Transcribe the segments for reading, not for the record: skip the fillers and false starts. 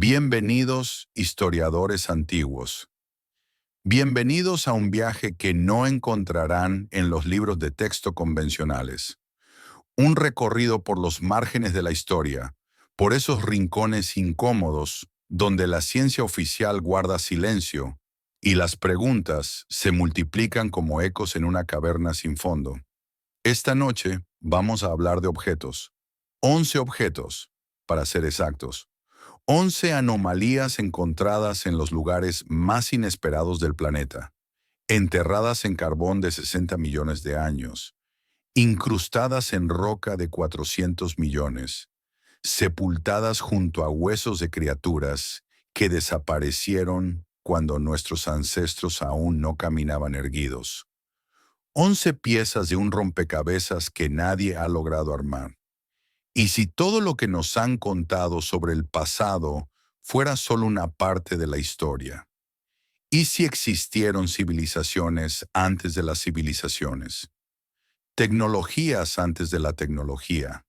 Bienvenidos, historiadores antiguos. Bienvenidos a un viaje que no encontrarán en los libros de texto convencionales. Un recorrido por los márgenes de la historia, por esos rincones incómodos donde la ciencia oficial guarda silencio y las preguntas se multiplican como ecos en una caverna sin fondo. Esta noche vamos a hablar de objetos. 11 objetos, para ser exactos. 11 anomalías encontradas en los lugares más inesperados del planeta, enterradas en carbón de 60 millones de años, incrustadas en roca de 400 millones, sepultadas junto a huesos de criaturas que desaparecieron cuando nuestros ancestros aún no caminaban erguidos. 11 piezas de un rompecabezas que nadie ha logrado armar. Y si todo lo que nos han contado sobre el pasado fuera solo una parte de la historia, ¿y si existieron civilizaciones antes de las civilizaciones? Tecnologías antes de la tecnología,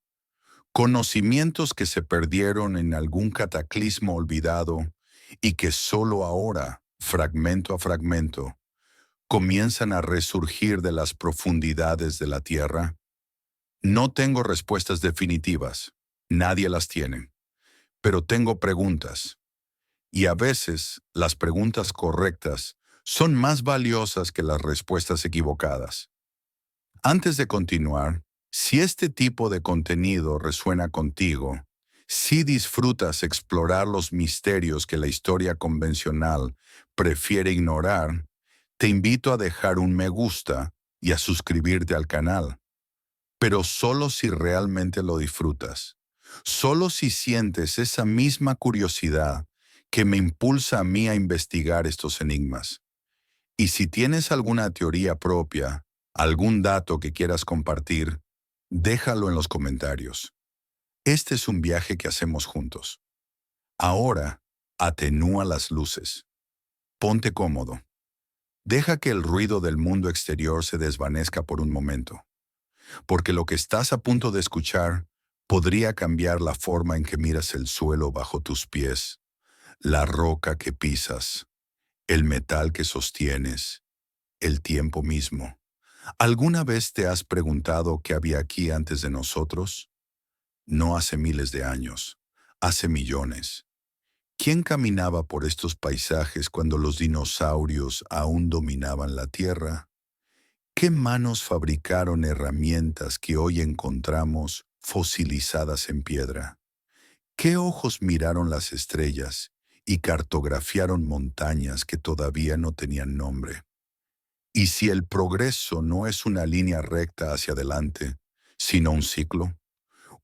conocimientos que se perdieron en algún cataclismo olvidado y que solo ahora, fragmento a fragmento, comienzan a resurgir de las profundidades de la Tierra. No tengo respuestas definitivas, nadie las tiene, pero tengo preguntas. Y a veces las preguntas correctas son más valiosas que las respuestas equivocadas. Antes de continuar, si este tipo de contenido resuena contigo, si disfrutas explorar los misterios que la historia convencional prefiere ignorar, te invito a dejar un me gusta y a suscribirte al canal. Pero solo si realmente lo disfrutas, solo si sientes esa misma curiosidad que me impulsa a mí a investigar estos enigmas. Y si tienes alguna teoría propia, algún dato que quieras compartir, déjalo en los comentarios. Este es un viaje que hacemos juntos. Ahora, atenúa las luces. Ponte cómodo. Deja que el ruido del mundo exterior se desvanezca por un momento, porque lo que estás a punto de escuchar podría cambiar la forma en que miras el suelo bajo tus pies, la roca que pisas, el metal que sostienes, el tiempo mismo. ¿Alguna vez te has preguntado qué había aquí antes de nosotros? No hace miles de años, hace millones. ¿Quién caminaba por estos paisajes cuando los dinosaurios aún dominaban la Tierra? ¿Qué manos fabricaron herramientas que hoy encontramos fosilizadas en piedra? ¿Qué ojos miraron las estrellas y cartografiaron montañas que todavía no tenían nombre? Y si el progreso no es una línea recta hacia adelante, sino un ciclo,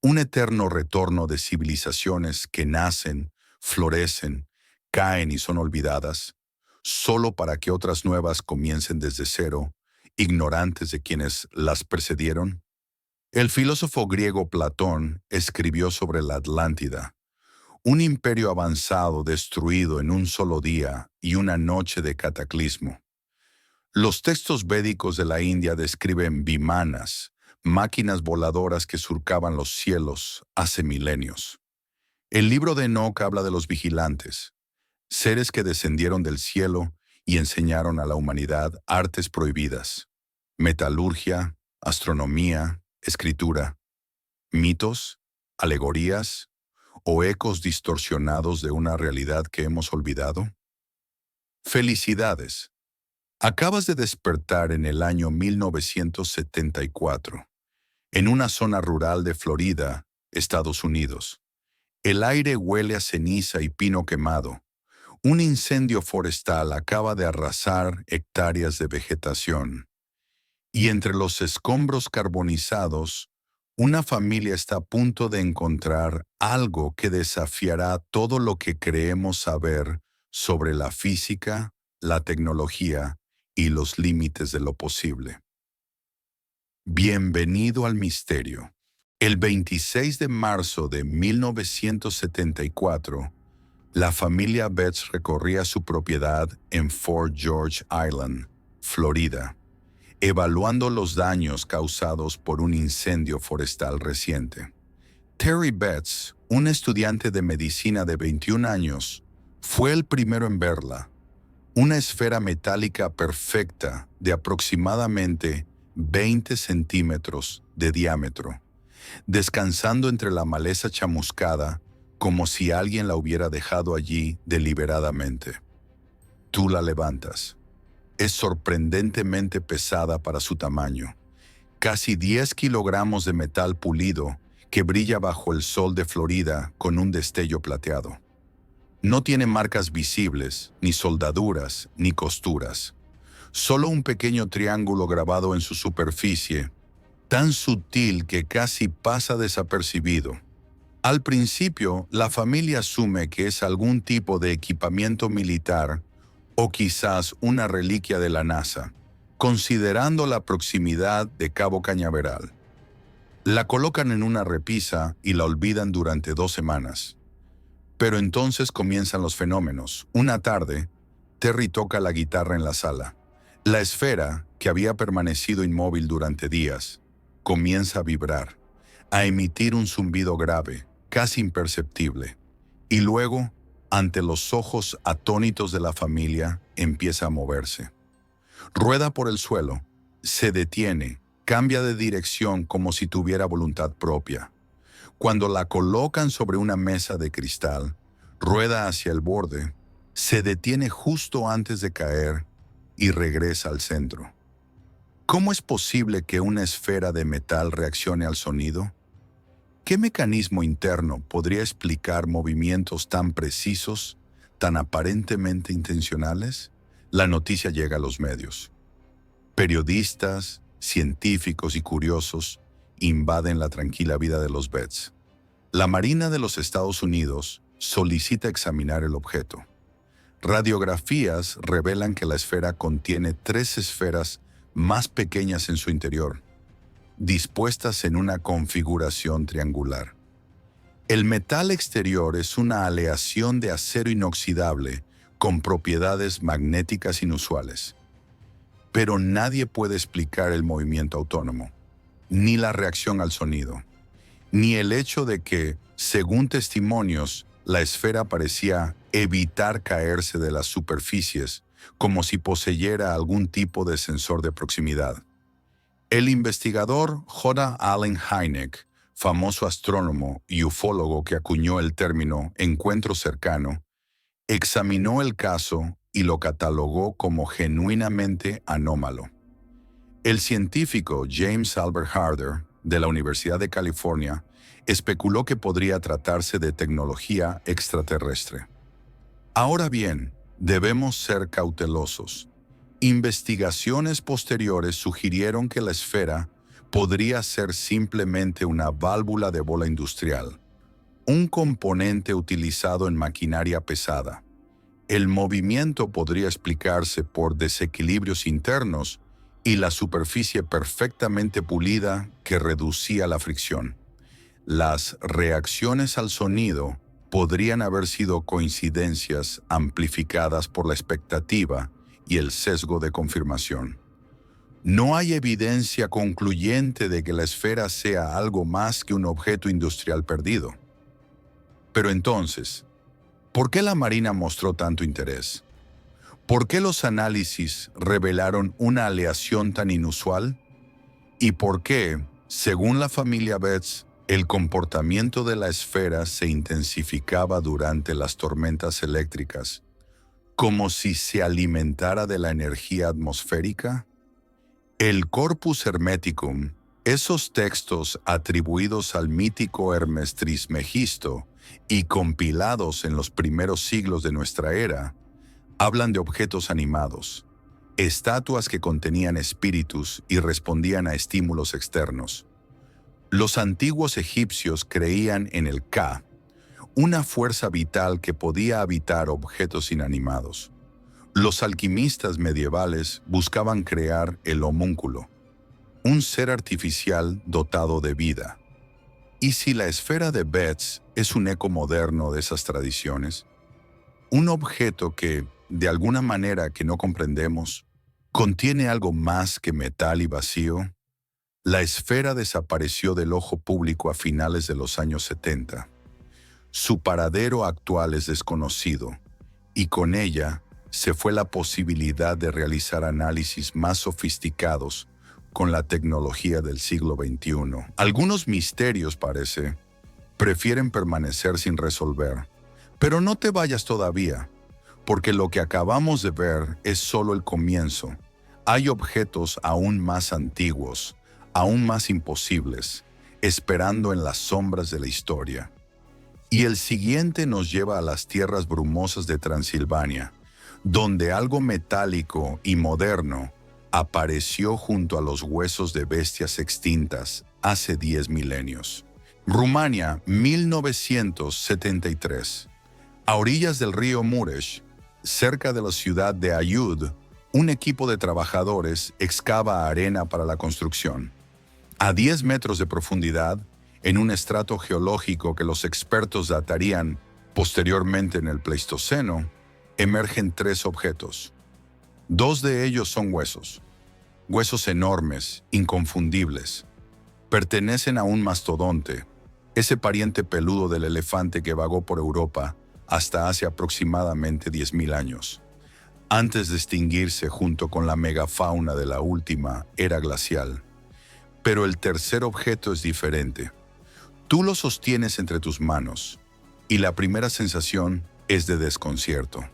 un eterno retorno de civilizaciones que nacen, florecen, caen y son olvidadas, solo para que otras nuevas comiencen desde cero, ignorantes de quienes las precedieron? El filósofo griego Platón escribió sobre la Atlántida, un imperio avanzado destruido en un solo día y una noche de cataclismo. Los textos védicos de la India describen vimanas, máquinas voladoras que surcaban los cielos hace milenios. El libro de Enoc habla de los vigilantes, seres que descendieron del cielo y enseñaron a la humanidad artes prohibidas, metalurgia, astronomía, escritura, mitos, alegorías o ecos distorsionados de una realidad que hemos olvidado. Felicidades. Acabas de despertar en el año 1974, en una zona rural de Florida, Estados Unidos. El aire huele a ceniza y pino quemado. Un incendio forestal acaba de arrasar hectáreas de vegetación. Y entre los escombros carbonizados, una familia está a punto de encontrar algo que desafiará todo lo que creemos saber sobre la física, la tecnología y los límites de lo posible. Bienvenido al misterio. El 26 de marzo de 1974, la familia Betts recorría su propiedad en Fort George Island, Florida, evaluando los daños causados por un incendio forestal reciente. Terry Betts, Un estudiante de medicina de 21 años fue el primero en verla, una esfera metálica perfecta de aproximadamente 20 centímetros de diámetro, descansando entre la maleza chamuscada como si alguien la hubiera dejado allí deliberadamente. Tú la levantas. Es sorprendentemente pesada para su tamaño, casi 10 kilogramos de metal pulido que brilla bajo el sol de Florida con un destello plateado. No tiene marcas visibles, ni soldaduras, ni costuras. Solo un pequeño triángulo grabado en su superficie, tan sutil que casi pasa desapercibido. Al principio, la familia asume que es algún tipo de equipamiento militar o quizás una reliquia de la NASA, considerando la proximidad de Cabo Cañaveral. La colocan en una repisa y la olvidan durante 2 semanas. Pero entonces comienzan los fenómenos. Una tarde, Terry toca la guitarra en la sala. La esfera, que había permanecido inmóvil durante días, comienza a vibrar, a emitir un zumbido grave, casi imperceptible. Y luego, ante los ojos atónitos de la familia, empieza a moverse. Rueda por el suelo, se detiene, cambia de dirección como si tuviera voluntad propia. Cuando la colocan sobre una mesa de cristal, rueda hacia el borde, se detiene justo antes de caer y regresa al centro. ¿Cómo es posible que una esfera de metal reaccione al sonido? ¿Qué mecanismo interno podría explicar movimientos tan precisos, tan aparentemente intencionales? La noticia llega a los medios. Periodistas, científicos y curiosos invaden la tranquila vida de los Betts. La Marina de los Estados Unidos solicita examinar el objeto. Radiografías revelan que la esfera contiene 3 esferas más pequeñas en su interior, dispuestas en una configuración triangular. El metal exterior es una aleación de acero inoxidable con propiedades magnéticas inusuales. Pero nadie puede explicar el movimiento autónomo, ni la reacción al sonido, ni el hecho de que, según testimonios, la esfera parecía evitar caerse de las superficies, como si poseyera algún tipo de sensor de proximidad. El investigador J. Allen Hynek, famoso astrónomo y ufólogo que acuñó el término encuentro cercano, examinó el caso y lo catalogó como genuinamente anómalo. El científico James Albert Harder, de la Universidad de California, especuló que podría tratarse de tecnología extraterrestre. Ahora bien, debemos ser cautelosos. Investigaciones posteriores sugirieron que la esfera podría ser simplemente una válvula de bola industrial, un componente utilizado en maquinaria pesada. El movimiento podría explicarse por desequilibrios internos y la superficie perfectamente pulida que reducía la fricción. Las reacciones al sonido podrían haber sido coincidencias amplificadas por la expectativa y el sesgo de confirmación. No hay evidencia concluyente de que la esfera sea algo más que un objeto industrial perdido. Pero entonces, ¿por qué la Marina mostró tanto interés? ¿Por qué los análisis revelaron una aleación tan inusual? ¿Y por qué, según la familia Betts, el comportamiento de la esfera se intensificaba durante las tormentas eléctricas, como si se alimentara de la energía atmosférica? El Corpus Hermeticum, esos textos atribuidos al mítico Hermes Trismegisto y compilados en los primeros siglos de nuestra era, hablan de objetos animados, estatuas que contenían espíritus y respondían a estímulos externos. Los antiguos egipcios creían en el Ka, una fuerza vital que podía habitar objetos inanimados. Los alquimistas medievales buscaban crear el homúnculo, un ser artificial dotado de vida. ¿Y si la esfera de Betts es un eco moderno de esas tradiciones? Un objeto que, de alguna manera que no comprendemos, contiene algo más que metal y vacío. La esfera desapareció del ojo público a finales de los años 70. Su paradero actual es desconocido, y con ella se fue la posibilidad de realizar análisis más sofisticados con la tecnología del siglo XXI. Algunos misterios, parece, prefieren permanecer sin resolver. Pero no te vayas todavía, porque lo que acabamos de ver es solo el comienzo. Hay objetos aún más antiguos, aún más imposibles, esperando en las sombras de la historia. Y el siguiente nos lleva a las tierras brumosas de Transilvania, donde algo metálico y moderno apareció junto a los huesos de bestias extintas hace 10 milenios. Rumania, 1973. A orillas del río Mureș, cerca de la ciudad de Aiud, un equipo de trabajadores excava arena para la construcción. A 10 metros de profundidad, en un estrato geológico que los expertos datarían posteriormente en el Pleistoceno, emergen 3 objetos. 2 de ellos son huesos. Huesos enormes, inconfundibles. Pertenecen a un mastodonte, ese pariente peludo del elefante que vagó por Europa hasta hace aproximadamente 10.000 años, antes de extinguirse junto con la megafauna de la última era glacial. Pero el tercer objeto es diferente. Tú lo sostienes entre tus manos, y la primera sensación es de desconcierto.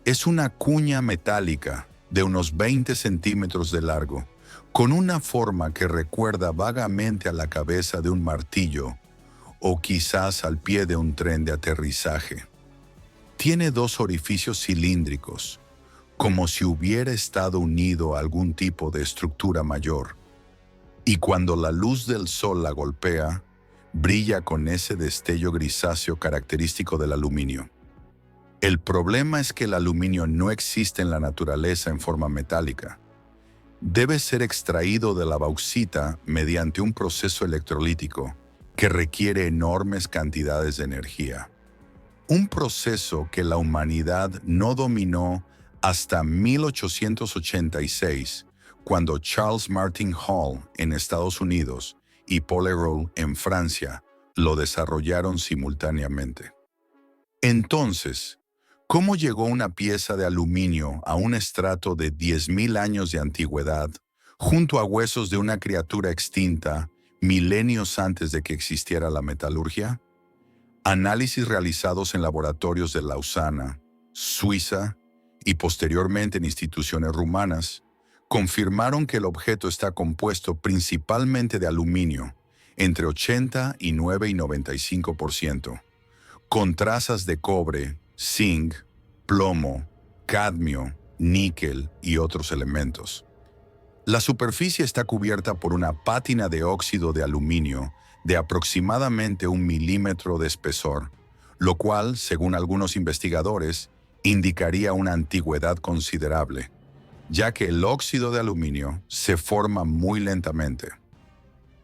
Es una cuña metálica de unos 20 centímetros de largo, con una forma que recuerda vagamente a la cabeza de un martillo o quizás al pie de un tren de aterrizaje. Tiene 2 orificios cilíndricos, como si hubiera estado unido a algún tipo de estructura mayor. Y cuando la luz del sol la golpea, brilla con ese destello grisáceo característico del aluminio. El problema es que el aluminio no existe en la naturaleza en forma metálica. Debe ser extraído de la bauxita mediante un proceso electrolítico que requiere enormes cantidades de energía. Un proceso que la humanidad no dominó hasta 1886, cuando Charles Martin Hall en Estados Unidos y Paul Héroult en Francia lo desarrollaron simultáneamente. Entonces, ¿cómo llegó una pieza de aluminio a un estrato de 10.000 años de antigüedad, junto a huesos de una criatura extinta, milenios antes de que existiera la metalurgia? Análisis realizados en laboratorios de Lausana, Suiza y posteriormente en instituciones rumanas confirmaron que el objeto está compuesto principalmente de aluminio, entre 80 y 9 y 95%, con trazas de cobre, zinc, plomo, cadmio, níquel y otros elementos. La superficie está cubierta por una pátina de óxido de aluminio de aproximadamente 1 milímetro de espesor, lo cual, según algunos investigadores, indicaría una antigüedad considerable, ya que el óxido de aluminio se forma muy lentamente.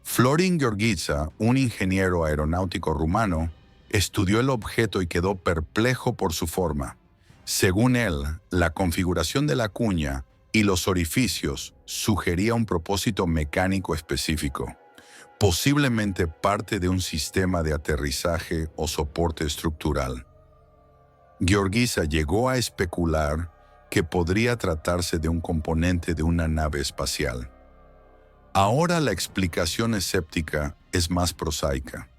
Florin Gheorghiță, un ingeniero aeronáutico rumano, estudió el objeto y quedó perplejo por su forma. Según él, la configuración de la cuña y los orificios sugería un propósito mecánico específico, posiblemente parte de un sistema de aterrizaje o soporte estructural. Gheorghiță llegó a especular que podría tratarse de un componente de una nave espacial. Ahora la explicación escéptica es más prosaica.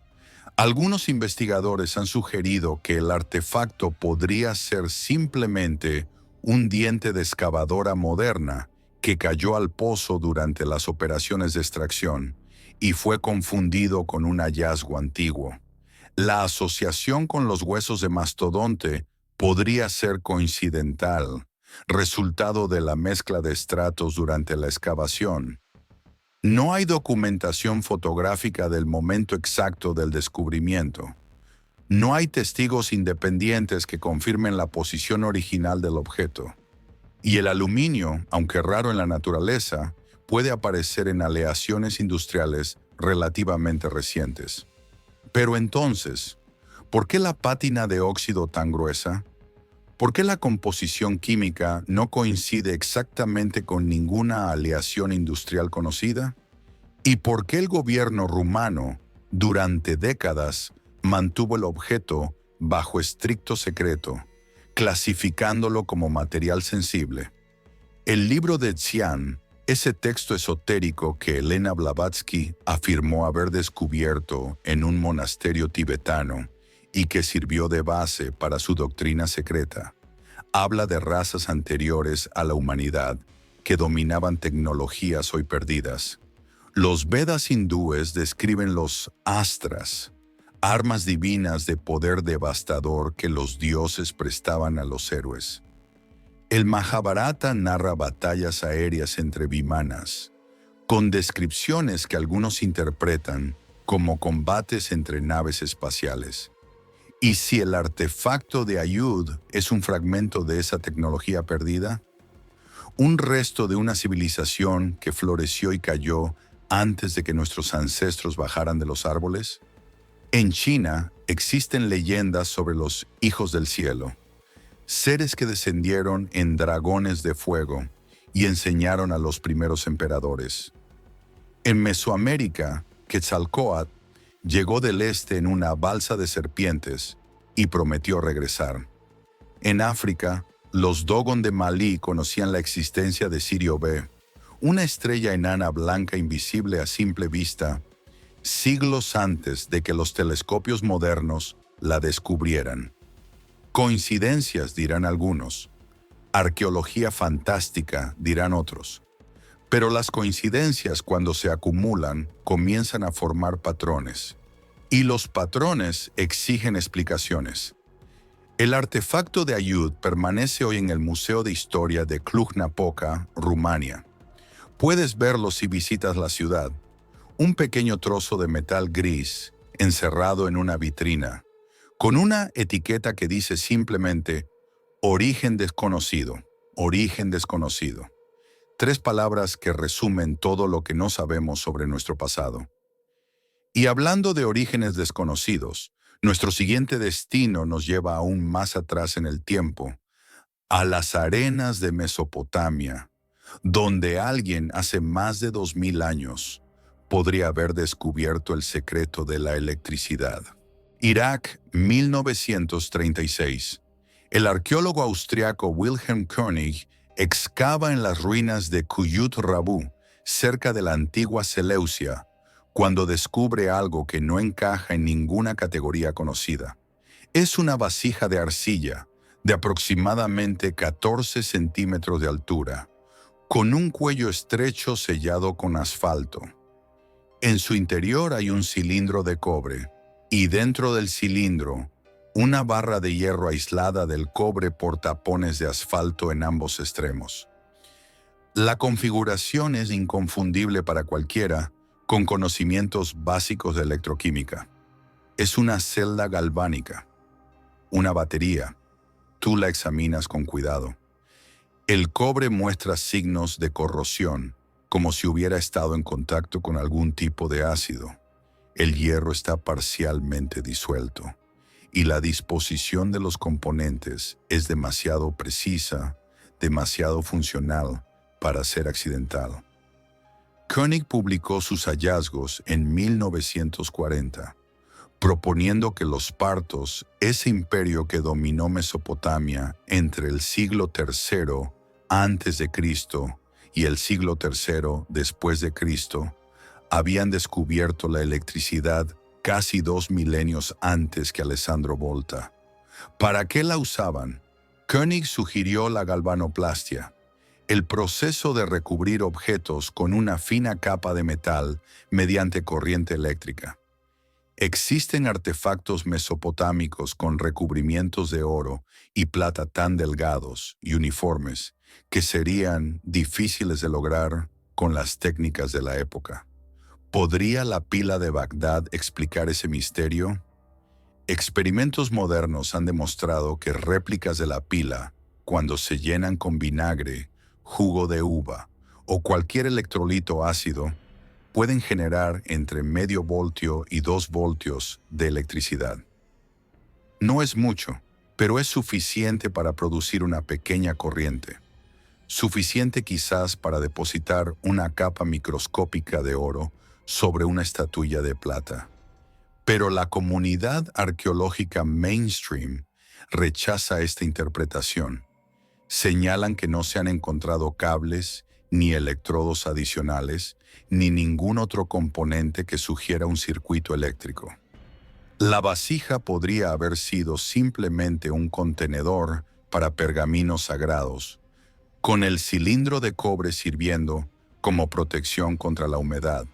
Algunos investigadores han sugerido que el artefacto podría ser simplemente un diente de excavadora moderna que cayó al pozo durante las operaciones de extracción y fue confundido con un hallazgo antiguo. La asociación con los huesos de mastodonte podría ser coincidental, resultado de la mezcla de estratos durante la excavación. No hay documentación fotográfica del momento exacto del descubrimiento. No hay testigos independientes que confirmen la posición original del objeto. Y el aluminio, aunque raro en la naturaleza, puede aparecer en aleaciones industriales relativamente recientes. Pero entonces, ¿por qué la pátina de óxido tan gruesa? ¿Por qué la composición química no coincide exactamente con ninguna aleación industrial conocida? ¿Y por qué el gobierno rumano, durante décadas, mantuvo el objeto bajo estricto secreto, clasificándolo como material sensible. El libro de Xian, ese texto esotérico que Elena Blavatsky afirmó haber descubierto en un monasterio tibetano y que sirvió de base para su doctrina secreta, habla de razas anteriores a la humanidad que dominaban tecnologías hoy perdidas. Los Vedas hindúes describen los astras, armas divinas de poder devastador que los dioses prestaban a los héroes. El Mahabharata narra batallas aéreas entre vimanas, con descripciones que algunos interpretan como combates entre naves espaciales. ¿Y si el artefacto de Ayud es un fragmento de esa tecnología perdida? Un resto de una civilización que floreció y cayó antes de que nuestros ancestros bajaran de los árboles. En China existen leyendas sobre los hijos del cielo, seres que descendieron en dragones de fuego y enseñaron a los primeros emperadores. En Mesoamérica, Quetzalcóatl llegó del este en una balsa de serpientes y prometió regresar. En África, los Dogon de Malí conocían la existencia de Sirio B, una estrella enana blanca invisible a simple vista, siglos antes de que los telescopios modernos la descubrieran. Coincidencias, dirán algunos. Arqueología fantástica, dirán otros. Pero las coincidencias, cuando se acumulan, comienzan a formar patrones. Y los patrones exigen explicaciones. El artefacto de Ayud permanece hoy en el Museo de Historia de Cluj-Napoca, Rumania. Puedes verlo si visitas la ciudad. Un pequeño trozo de metal gris, encerrado en una vitrina, con una etiqueta que dice simplemente origen desconocido, origen desconocido. 3 palabras que resumen todo lo que no sabemos sobre nuestro pasado. Y hablando de orígenes desconocidos, nuestro siguiente destino nos lleva aún más atrás en el tiempo, a las arenas de Mesopotamia, donde alguien hace más de 2000 años podría haber descubierto el secreto de la electricidad. Irak, 1936. El arqueólogo austriaco Wilhelm König excava en las ruinas de Kuyut Rabu, cerca de la antigua Seleucia, cuando descubre algo que no encaja en ninguna categoría conocida. Es una vasija de arcilla, de aproximadamente 14 centímetros de altura, con un cuello estrecho sellado con asfalto. En su interior hay un cilindro de cobre, y dentro del cilindro, una barra de hierro aislada del cobre por tapones de asfalto en ambos extremos. La configuración es inconfundible para cualquiera con conocimientos básicos de electroquímica. Es una celda galvánica, una batería. Tú la examinas con cuidado. El cobre muestra signos de corrosión, como si hubiera estado en contacto con algún tipo de ácido. El hierro está parcialmente disuelto, y la disposición de los componentes es demasiado precisa, demasiado funcional para ser accidental. König publicó sus hallazgos en 1940, proponiendo que los partos, ese imperio que dominó Mesopotamia entre el siglo III a.C. y el siglo III después de Cristo, habían descubierto la electricidad casi 2 milenios antes que Alessandro Volta. ¿Para qué la usaban? König sugirió la galvanoplastia, el proceso de recubrir objetos con una fina capa de metal mediante corriente eléctrica. Existen artefactos mesopotámicos con recubrimientos de oro y plata tan delgados y uniformes que serían difíciles de lograr con las técnicas de la época. ¿Podría la pila de Bagdad explicar ese misterio? Experimentos modernos han demostrado que réplicas de la pila, cuando se llenan con vinagre, jugo de uva o cualquier electrolito ácido, pueden generar entre medio voltio y 2 voltios de electricidad. No es mucho, pero es suficiente para producir una pequeña corriente. Suficiente quizás para depositar una capa microscópica de oro sobre una estatuilla de plata. Pero la comunidad arqueológica mainstream rechaza esta interpretación. Señalan que no se han encontrado cables, ni electrodos adicionales, ni ningún otro componente que sugiera un circuito eléctrico. La vasija podría haber sido simplemente un contenedor para pergaminos sagrados, con el cilindro de cobre sirviendo como protección contra la humedad.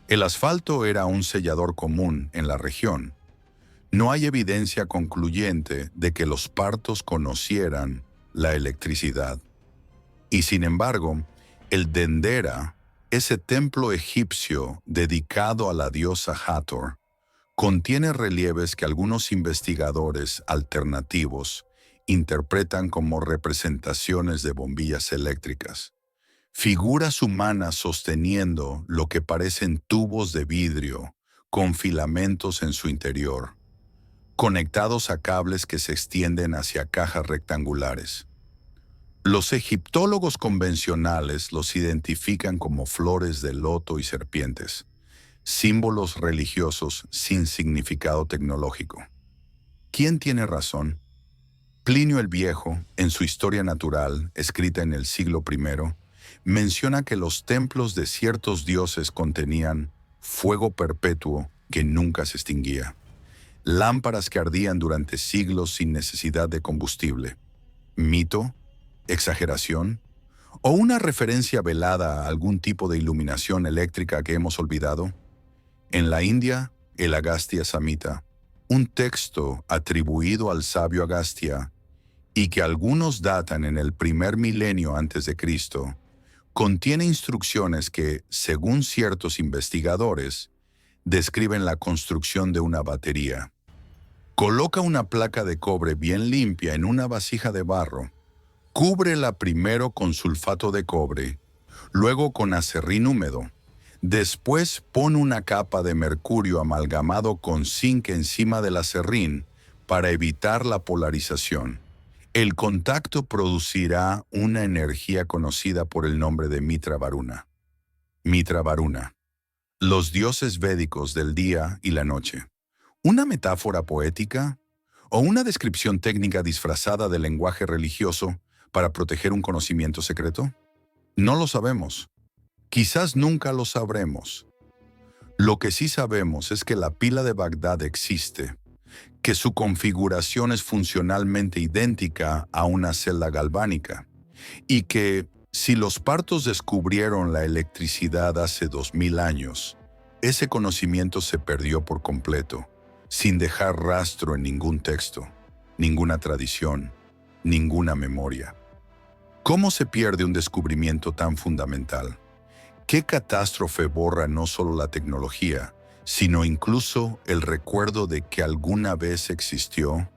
El asfalto era un sellador común en la región. No hay evidencia concluyente de que los partos conocieran la electricidad. Y sin embargo, el Dendera, ese templo egipcio dedicado a la diosa Hathor, contiene relieves que algunos investigadores alternativos interpretan como representaciones de bombillas eléctricas. Figuras humanas sosteniendo lo que parecen tubos de vidrio con filamentos en su interior, conectados a cables que se extienden hacia cajas rectangulares. Los egiptólogos convencionales los identifican como flores de loto y serpientes, símbolos religiosos sin significado tecnológico. ¿Quién tiene razón? Plinio el Viejo, en su Historia Natural, escrita en el siglo I, menciona que los templos de ciertos dioses contenían fuego perpetuo que nunca se extinguía, lámparas que ardían durante siglos sin necesidad de combustible. ¿Mito? ¿Exageración? ¿O una referencia velada a algún tipo de iluminación eléctrica que hemos olvidado? En la India, el Agastya Samhita, un texto atribuido al sabio Agastya y que algunos datan en el primer milenio antes de Cristo, contiene instrucciones que, según ciertos investigadores, describen la construcción de una batería. Coloca una placa de cobre bien limpia en una vasija de barro, cúbrela primero con sulfato de cobre, luego con aserrín húmedo. Después pon una capa de mercurio amalgamado con zinc encima del aserrín para evitar la polarización. El contacto producirá una energía conocida por el nombre de Mitra Varuna. Mitra Varuna, los dioses védicos del día y la noche. ¿Una metáfora poética o una descripción técnica disfrazada de lenguaje religioso para proteger un conocimiento secreto? No lo sabemos. Quizás nunca lo sabremos. Lo que sí sabemos es que la pila de Bagdad existe, que su configuración es funcionalmente idéntica a una celda galvánica, y que, si los partos descubrieron la electricidad hace 2000 años, ese conocimiento se perdió por completo, sin dejar rastro en ningún texto, ninguna tradición, ninguna memoria. ¿Cómo se pierde un descubrimiento tan fundamental? ¿Qué catástrofe borra no solo la tecnología, sino incluso el recuerdo de que alguna vez existió?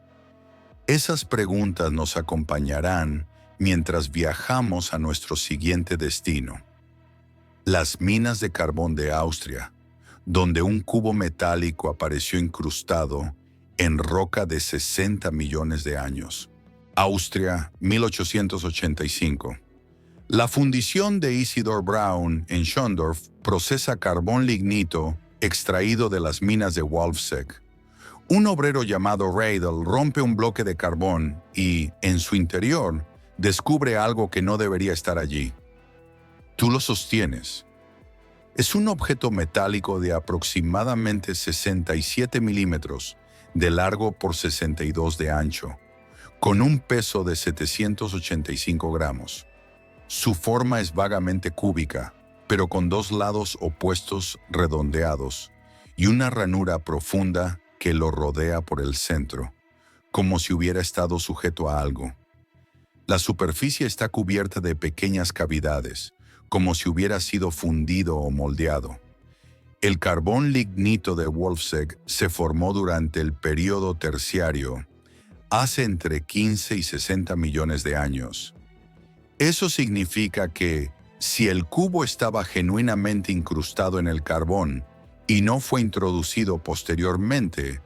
Esas preguntas nos acompañarán mientras viajamos a nuestro siguiente destino. Las minas de carbón de Austria, donde un cubo metálico apareció incrustado en roca de 60 millones de años. Austria, 1885. La fundición de Isidor Braun en Schondorf procesa carbón lignito extraído de las minas de Wolfsegg. Un obrero llamado Reidel rompe un bloque de carbón y, en su interior, descubre algo que no debería estar allí. Tú lo sostienes. Es un objeto metálico de aproximadamente 67 milímetros de largo por 62 de ancho, con un peso de 785 gramos. Su forma es vagamente cúbica, pero con dos lados opuestos redondeados y una ranura profunda que lo rodea por el centro, como si hubiera estado sujeto a algo. La superficie está cubierta de pequeñas cavidades, como si hubiera sido fundido o moldeado. El carbón lignito de Wolfsegg se formó durante el período terciario, hace entre 15 y 60 millones de años. Eso significa que, si el cubo estaba genuinamente incrustado en el carbón y no fue introducido posteriormente,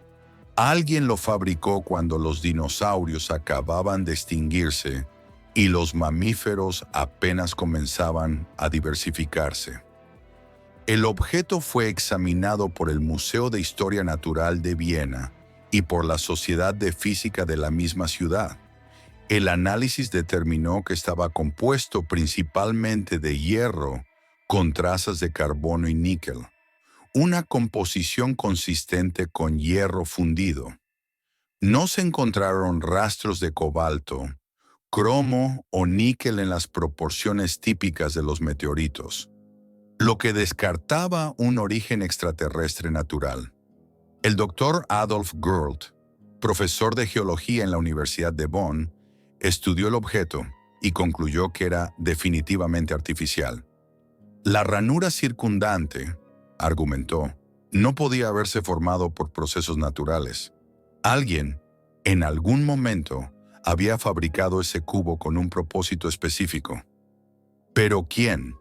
alguien lo fabricó cuando los dinosaurios acababan de extinguirse y los mamíferos apenas comenzaban a diversificarse. El objeto fue examinado por el Museo de Historia Natural de Viena y por la Sociedad de Física de la misma ciudad. El análisis determinó que estaba compuesto principalmente de hierro con trazas de carbono y níquel, una composición consistente con hierro fundido. No se encontraron rastros de cobalto, cromo o níquel en las proporciones típicas de los meteoritos, lo que descartaba un origen extraterrestre natural. El doctor Adolf Gerlt, profesor de geología en la Universidad de Bonn, estudió el objeto y concluyó que era definitivamente artificial. La ranura circundante, argumentó, no podía haberse formado por procesos naturales. Alguien, en algún momento, había fabricado ese cubo con un propósito específico. ¿Pero quién?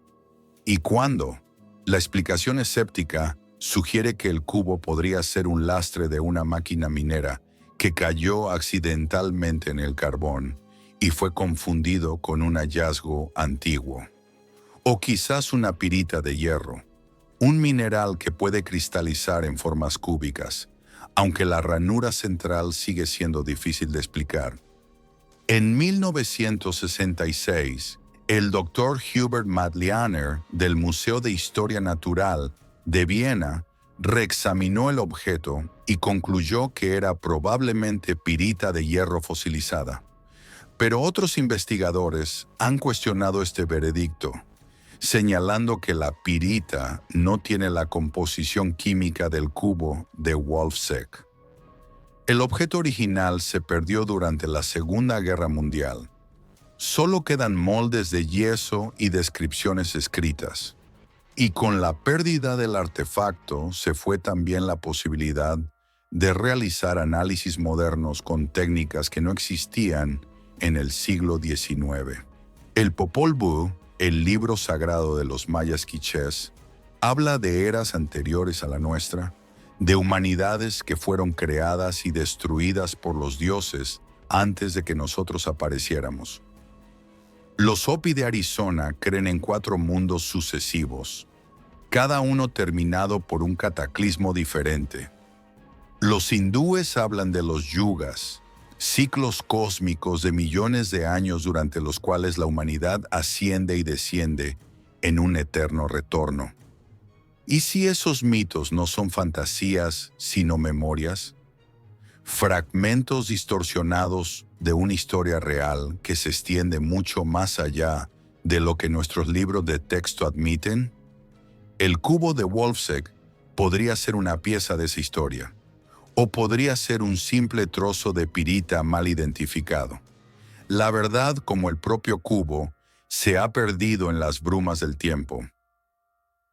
¿Y cuándo? La explicación escéptica sugiere que el cubo podría ser un lastre de una máquina minera que cayó accidentalmente en el carbón y fue confundido con un hallazgo antiguo. O quizás una pirita de hierro, un mineral que puede cristalizar en formas cúbicas, aunque la ranura central sigue siendo difícil de explicar. En 1966, el Dr. Hubert Madlianer del Museo de Historia Natural de Viena reexaminó el objeto y concluyó que era probablemente pirita de hierro fosilizada. Pero otros investigadores han cuestionado este veredicto, señalando que la pirita no tiene la composición química del cubo de Wolfsek. El objeto original se perdió durante la Segunda Guerra Mundial. Solo quedan moldes de yeso y descripciones escritas. Y con la pérdida del artefacto se fue también la posibilidad de realizar análisis modernos con técnicas que no existían en el siglo XIX. El Popol Vuh, el libro sagrado de los mayas quichés, habla de eras anteriores a la nuestra, de humanidades que fueron creadas y destruidas por los dioses antes de que nosotros apareciéramos. Los Hopi de Arizona creen en 4 mundos sucesivos, cada uno terminado por un cataclismo diferente. Los hindúes hablan de los yugas, ciclos cósmicos de millones de años durante los cuales la humanidad asciende y desciende en un eterno retorno. ¿Y si esos mitos no son fantasías, sino memorias? Fragmentos distorsionados de una historia real que se extiende mucho más allá de lo que nuestros libros de texto admiten? El cubo de Wolfsek podría ser una pieza de esa historia, o podría ser un simple trozo de pirita mal identificado. La verdad, como el propio cubo, se ha perdido en las brumas del tiempo.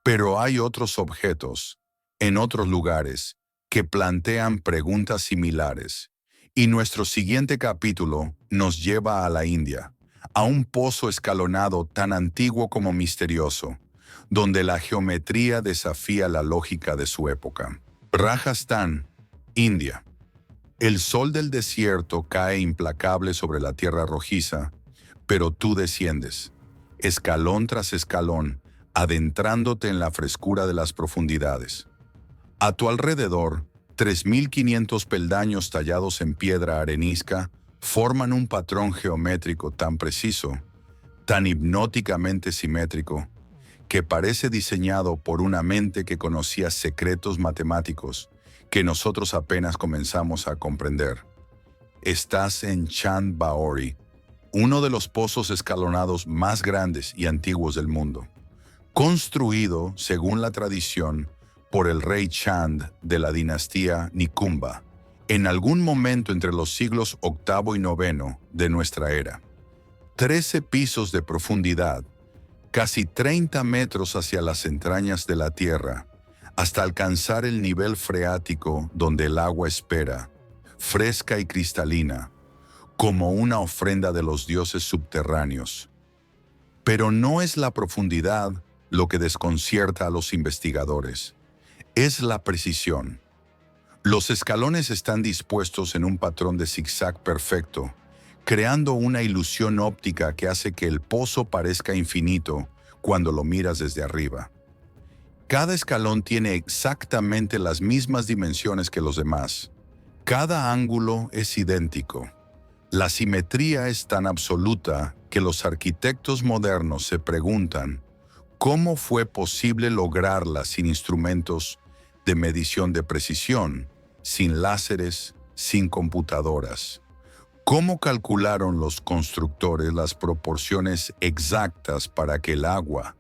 Pero hay otros objetos, en otros lugares, que plantean preguntas similares, y nuestro siguiente capítulo nos lleva a la India, a un pozo escalonado tan antiguo como misterioso, donde la geometría desafía la lógica de su época. Rajasthan, India. El sol del desierto cae implacable sobre la tierra rojiza, pero tú desciendes, escalón tras escalón, adentrándote en la frescura de las profundidades. A tu alrededor, 3.500 peldaños tallados en piedra arenisca forman un patrón geométrico tan preciso, tan hipnóticamente simétrico, que parece diseñado por una mente que conocía secretos matemáticos que nosotros apenas comenzamos a comprender. Estás en Chand Baori, uno de los pozos escalonados más grandes y antiguos del mundo, construido, según la tradición, por el rey Chand de la dinastía Nikumba, en algún momento entre los siglos VIII y IX de nuestra era. 13 pisos de profundidad, casi 30 metros hacia las entrañas de la tierra, hasta alcanzar el nivel freático donde el agua espera, fresca y cristalina, como una ofrenda de los dioses subterráneos. Pero no es la profundidad lo que desconcierta a los investigadores, es la precisión. Los escalones están dispuestos en un patrón de zigzag perfecto, creando una ilusión óptica que hace que el pozo parezca infinito cuando lo miras desde arriba. Cada escalón tiene exactamente las mismas dimensiones que los demás. Cada ángulo es idéntico. La simetría es tan absoluta que los arquitectos modernos se preguntan cómo fue posible lograrla sin instrumentos de medición de precisión, sin láseres, sin computadoras. ¿Cómo calcularon los constructores las proporciones exactas para que el agua,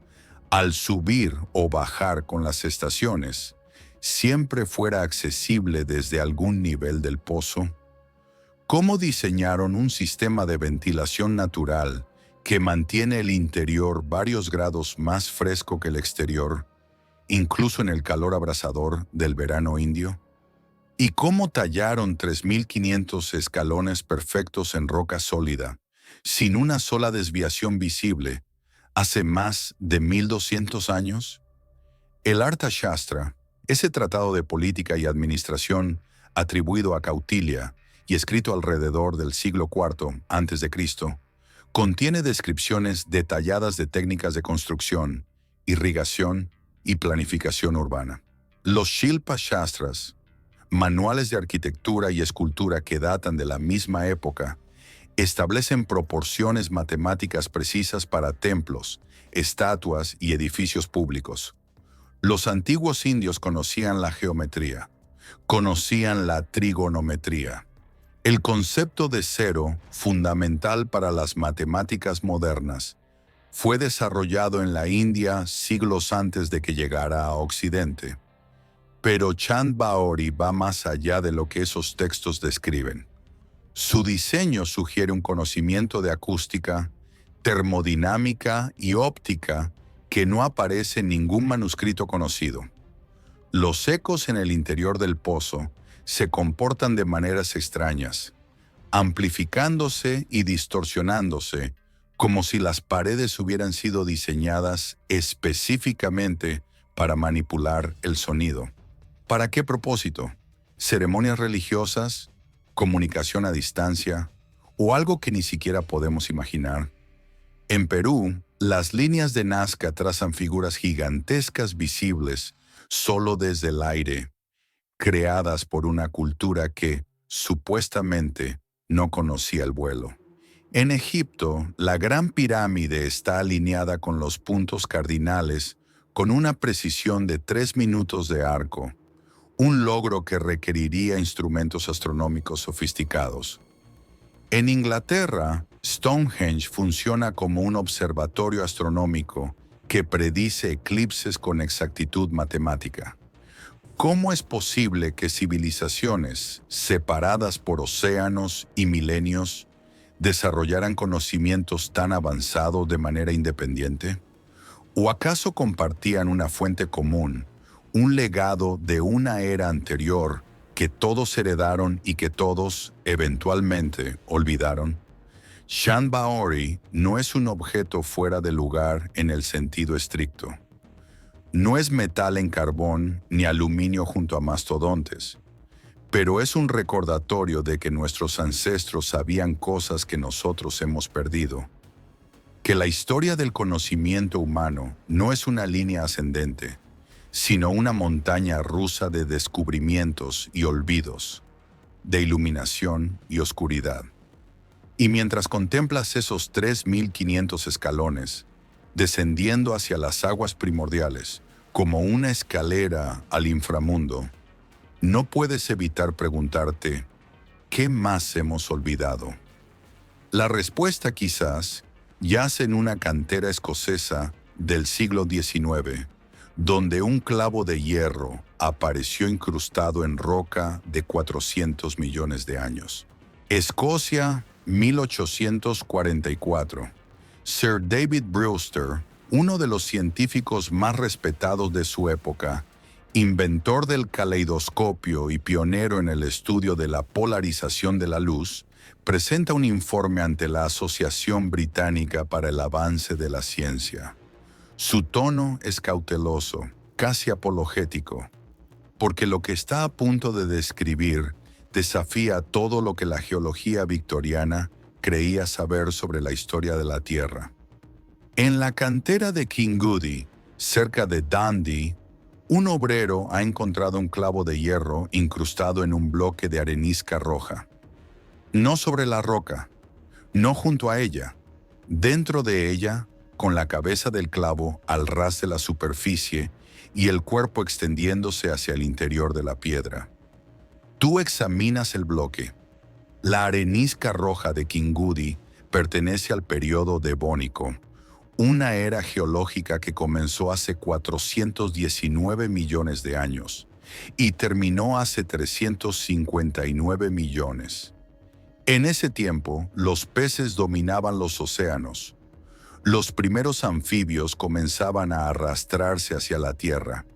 al subir o bajar con las estaciones, siempre fuera accesible desde algún nivel del pozo? ¿Cómo diseñaron un sistema de ventilación natural que mantiene el interior varios grados más fresco que el exterior, incluso en el calor abrasador del verano indio? ¿Y cómo tallaron 3.500 escalones perfectos en roca sólida, sin una sola desviación visible, hace más de 1.200 años? El Arthashastra, ese tratado de política y administración atribuido a Kautilya y escrito alrededor del siglo IV a.C., contiene descripciones detalladas de técnicas de construcción, irrigación y planificación urbana. Los Shilpa Shastras, manuales de arquitectura y escultura que datan de la misma época, establecen proporciones matemáticas precisas para templos, estatuas y edificios públicos. Los antiguos indios conocían la geometría, conocían la trigonometría. El concepto de cero, fundamental para las matemáticas modernas, fue desarrollado en la India siglos antes de que llegara a Occidente. Pero Chand Baori va más allá de lo que esos textos describen. Su diseño sugiere un conocimiento de acústica, termodinámica y óptica que no aparece en ningún manuscrito conocido. Los ecos en el interior del pozo se comportan de maneras extrañas, amplificándose y distorsionándose, como si las paredes hubieran sido diseñadas específicamente para manipular el sonido. ¿Para qué propósito? ¿Ceremonias religiosas? ¿Comunicación a distancia? ¿O algo que ni siquiera podemos imaginar? En Perú, las líneas de Nazca trazan figuras gigantescas visibles solo desde el aire, creadas por una cultura que, supuestamente, no conocía el vuelo. En Egipto, la Gran Pirámide está alineada con los puntos cardinales con una precisión de 3 minutos de arco, un logro que requeriría instrumentos astronómicos sofisticados. En Inglaterra, Stonehenge funciona como un observatorio astronómico que predice eclipses con exactitud matemática. ¿Cómo es posible que civilizaciones separadas por océanos y milenios desarrollaran conocimientos tan avanzados de manera independiente? ¿O acaso compartían una fuente común, un legado de una era anterior que todos heredaron y que todos, eventualmente, olvidaron? Chand Baori no es un objeto fuera de lugar en el sentido estricto. No es metal en carbón ni aluminio junto a mastodontes, pero es un recordatorio de que nuestros ancestros sabían cosas que nosotros hemos perdido. Que la historia del conocimiento humano no es una línea ascendente, sino una montaña rusa de descubrimientos y olvidos, de iluminación y oscuridad. Y mientras contemplas esos 3.500 escalones, descendiendo hacia las aguas primordiales, como una escalera al inframundo, no puedes evitar preguntarte, ¿qué más hemos olvidado? La respuesta quizás yace en una cantera escocesa del siglo XIX, donde un clavo de hierro apareció incrustado en roca de 400 millones de años. Escocia, 1844. Sir David Brewster, uno de los científicos más respetados de su época, inventor del caleidoscopio y pionero en el estudio de la polarización de la luz, presenta un informe ante la Asociación Británica para el Avance de la Ciencia. Su tono es cauteloso, casi apologético, porque lo que está a punto de describir desafía todo lo que la geología victoriana creía saber sobre la historia de la Tierra. En la cantera de Kingoody, cerca de Dundee, Un obrero ha encontrado un clavo de hierro incrustado en un bloque de arenisca roja. No sobre la roca, no junto a ella, dentro de ella, con la cabeza del clavo al ras de la superficie y el cuerpo extendiéndose hacia el interior de la piedra. Tú examinas el bloque. La arenisca roja de Kingudi pertenece al período devónico, una era geológica que comenzó hace 419 millones de años y terminó hace 359 millones. En ese tiempo, los peces dominaban los océanos. Los primeros anfibios comenzaban a arrastrarse hacia la tierra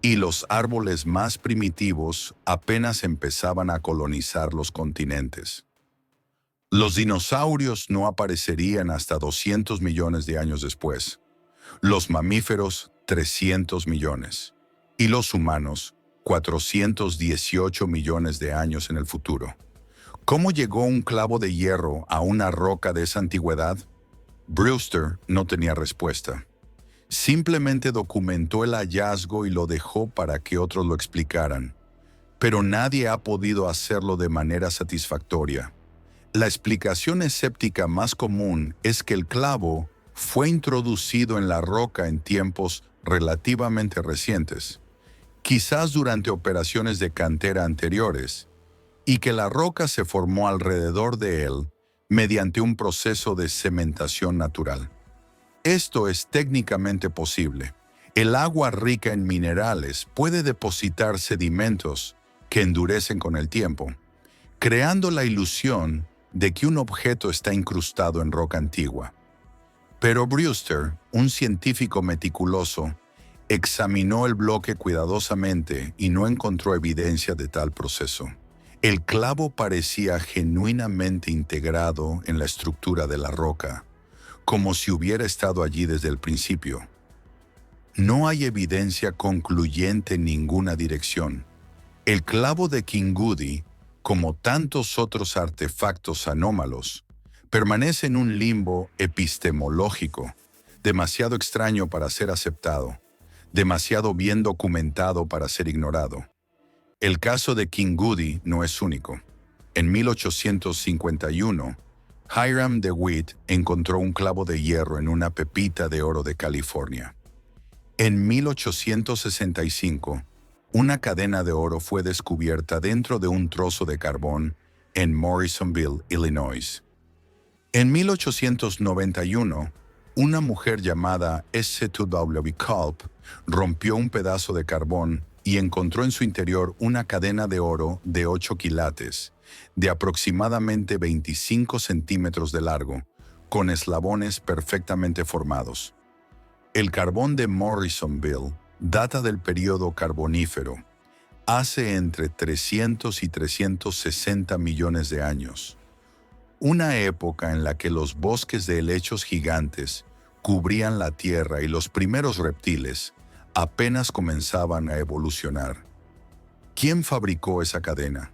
y los árboles más primitivos apenas empezaban a colonizar los continentes. Los dinosaurios no aparecerían hasta 200 millones de años después, los mamíferos 300 millones y los humanos 418 millones de años en el futuro. ¿Cómo llegó un clavo de hierro a una roca de esa antigüedad? Brewster no tenía respuesta. Simplemente documentó el hallazgo y lo dejó para que otros lo explicaran. Pero nadie ha podido hacerlo de manera satisfactoria. La explicación escéptica más común es que el clavo fue introducido en la roca en tiempos relativamente recientes, quizás durante operaciones de cantera anteriores, y que la roca se formó alrededor de él mediante un proceso de cementación natural. Esto es técnicamente posible. El agua rica en minerales puede depositar sedimentos que endurecen con el tiempo, creando la ilusión de que un objeto está incrustado en roca antigua. Pero Brewster, un científico meticuloso, examinó el bloque cuidadosamente y no encontró evidencia de tal proceso. El clavo parecía genuinamente integrado en la estructura de la roca, como si hubiera estado allí desde el principio. No hay evidencia concluyente en ninguna dirección. El clavo de Kingudi, como tantos otros artefactos anómalos, permanece en un limbo epistemológico, demasiado extraño para ser aceptado, demasiado bien documentado para ser ignorado. El caso de Kingudi no es único. En 1851, Hiram DeWitt encontró un clavo de hierro en una pepita de oro de California. En 1865, una cadena de oro fue descubierta dentro de un trozo de carbón en Morrisonville, Illinois. En 1891, una mujer llamada S.W. Culp rompió un pedazo de carbón y encontró en su interior una cadena de oro de 8 quilates, de aproximadamente 25 centímetros de largo, con eslabones perfectamente formados. El carbón de Morrisonville data del período carbonífero, hace entre 300 y 360 millones de años, una época en la que los bosques de helechos gigantes cubrían la tierra y los primeros reptiles apenas comenzaban a evolucionar. ¿Quién fabricó esa cadena?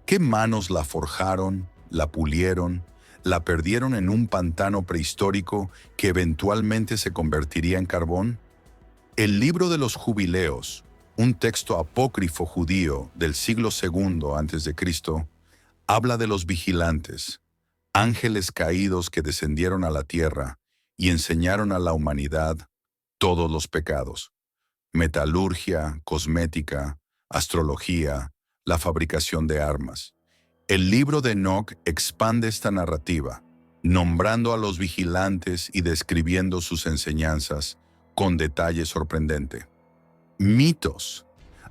¿Qué manos la forjaron, la pulieron, la perdieron en un pantano prehistórico que eventualmente se convertiría en carbón? El libro de los Jubileos, un texto apócrifo judío del siglo II a.C., habla de los vigilantes, ángeles caídos que descendieron a la tierra y enseñaron a la humanidad todos los pecados: metalurgia, cosmética, astrología, la fabricación de armas. El libro de Enoc expande esta narrativa, nombrando a los vigilantes y describiendo sus enseñanzas con detalle sorprendente. Mitos,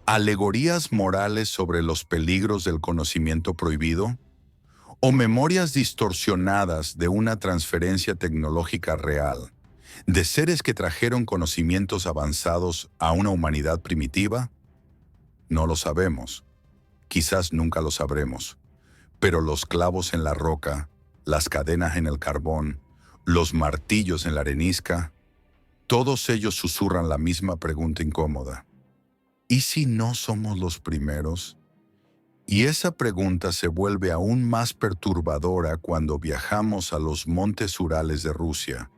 alegorías morales sobre los peligros del conocimiento prohibido, o memorias distorsionadas de una transferencia tecnológica real, de seres que trajeron conocimientos avanzados a una humanidad primitiva. No lo sabemos. Quizás nunca lo sabremos. Pero los clavos en la roca, las cadenas en el carbón, los martillos en la arenisca, todos ellos susurran la misma pregunta incómoda: ¿y si no somos los primeros? Y esa pregunta se vuelve aún más perturbadora cuando viajamos a los montes Urales de Rusia,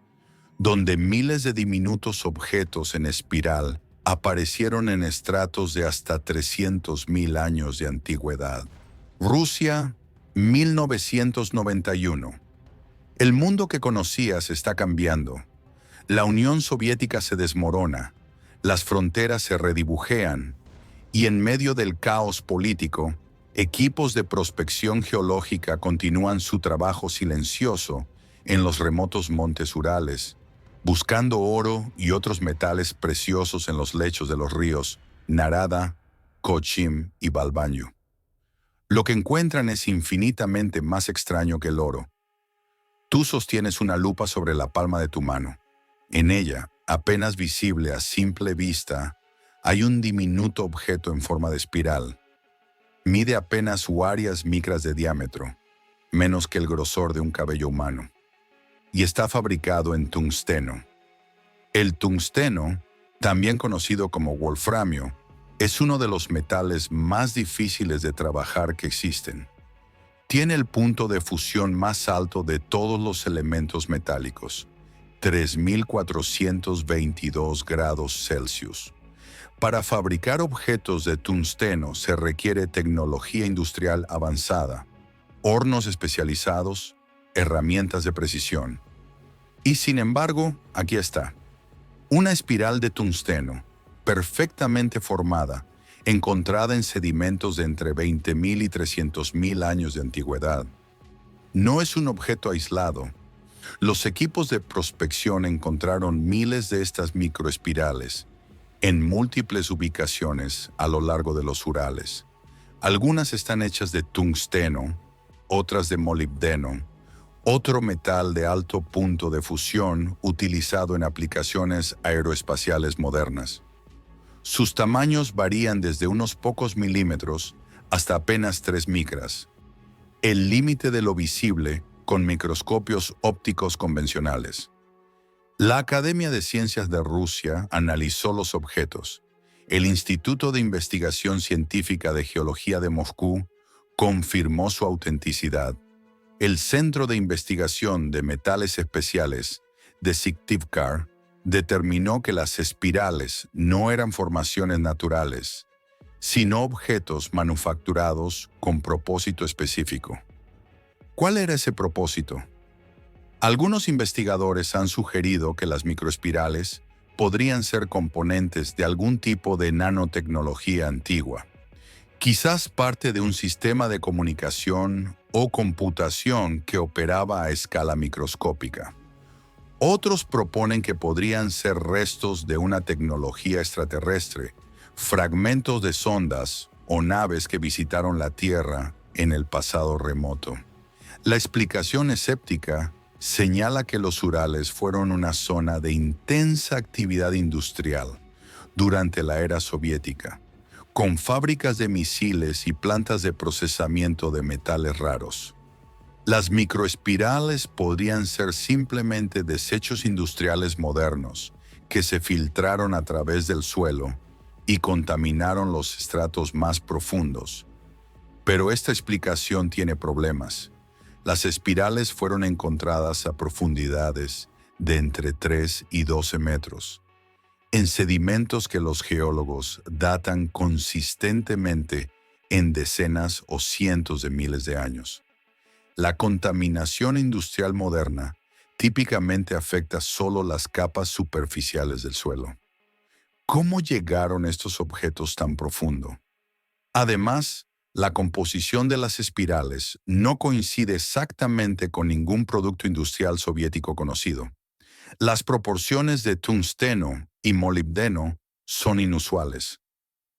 donde miles de diminutos objetos en espiral aparecieron en estratos de hasta 300.000 años de antigüedad. Rusia, 1991. El mundo que conocías está cambiando. La Unión Soviética se desmorona, las fronteras se redibujean, y en medio del caos político, equipos de prospección geológica continúan su trabajo silencioso en los remotos montes Urales, buscando oro y otros metales preciosos en los lechos de los ríos Narada, Kochim y Balbaño. Lo que encuentran es infinitamente más extraño que el oro. Tú sostienes una lupa sobre la palma de tu mano. En ella, apenas visible a simple vista, hay un diminuto objeto en forma de espiral. Mide apenas varias micras de diámetro, menos que el grosor de un cabello humano, y está fabricado en tungsteno. El tungsteno, también conocido como wolframio, es uno de los metales más difíciles de trabajar que existen. Tiene el punto de fusión más alto de todos los elementos metálicos, 3.422 grados Celsius. Para fabricar objetos de tungsteno se requiere tecnología industrial avanzada, hornos especializados, herramientas de precisión. Y sin embargo, aquí está. Una espiral de tungsteno, perfectamente formada, encontrada en sedimentos de entre 20.000 y 300.000 años de antigüedad. No es un objeto aislado. Los equipos de prospección encontraron miles de estas microespirales en múltiples ubicaciones a lo largo de los Urales. Algunas están hechas de tungsteno, otras de molibdeno, otro metal de alto punto de fusión utilizado en aplicaciones aeroespaciales modernas. Sus tamaños varían desde unos pocos milímetros hasta apenas 3 micras, el límite de lo visible con microscopios ópticos convencionales. La Academia de Ciencias de Rusia analizó los objetos. El Instituto de Investigación Científica de Geología de Moscú confirmó su autenticidad. El Centro de Investigación de Metales Especiales de Syktyvkar determinó que las espirales no eran formaciones naturales, sino objetos manufacturados con propósito específico. ¿Cuál era ese propósito? Algunos investigadores han sugerido que las microespirales podrían ser componentes de algún tipo de nanotecnología antigua, quizás parte de un sistema de comunicación o computación que operaba a escala microscópica. Otros proponen que podrían ser restos de una tecnología extraterrestre, fragmentos de sondas o naves que visitaron la Tierra en el pasado remoto. La explicación escéptica señala que los Urales fueron una zona de intensa actividad industrial durante la era soviética, con fábricas de misiles y plantas de procesamiento de metales raros. Las microespirales podrían ser simplemente desechos industriales modernos que se filtraron a través del suelo y contaminaron los estratos más profundos. Pero esta explicación tiene problemas. Las espirales fueron encontradas a profundidades de entre 3 y 12 metros, en sedimentos que los geólogos datan consistentemente en decenas o cientos de miles de años. La contaminación industrial moderna típicamente afecta solo las capas superficiales del suelo. ¿Cómo llegaron estos objetos tan profundo? Además, la composición de las espirales no coincide exactamente con ningún producto industrial soviético conocido. Las proporciones de tungsteno y molibdeno son inusuales.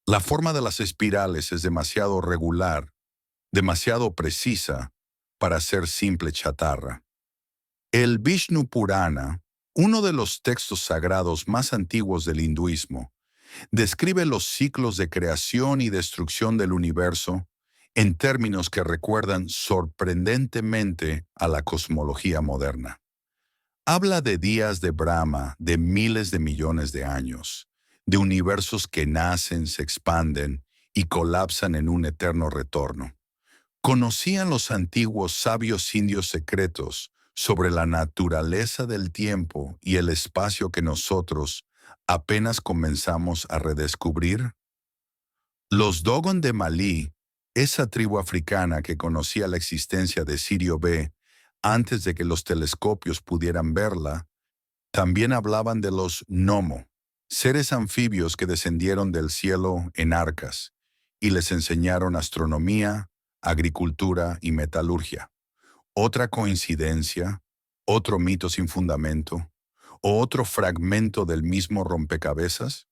La forma de las espirales es demasiado regular, demasiado precisa para ser simple chatarra. El Vishnu Purana, uno de los textos sagrados más antiguos del hinduismo, describe los ciclos de creación y destrucción del universo en términos que recuerdan sorprendentemente a la cosmología moderna. Habla de días de Brahma de miles de millones de años, de universos que nacen, se expanden y colapsan en un eterno retorno. ¿Conocían los antiguos sabios indios secretos sobre la naturaleza del tiempo y el espacio que nosotros, apenas comenzamos a redescubrir? Los Dogon de Malí, esa tribu africana que conocía la existencia de Sirio B antes de que los telescopios pudieran verla, también hablaban de los Nomo, seres anfibios que descendieron del cielo en arcas y les enseñaron astronomía, agricultura y metalurgia. ¿Otra coincidencia? ¿Otro mito sin fundamento? ¿O otro fragmento del mismo rompecabezas?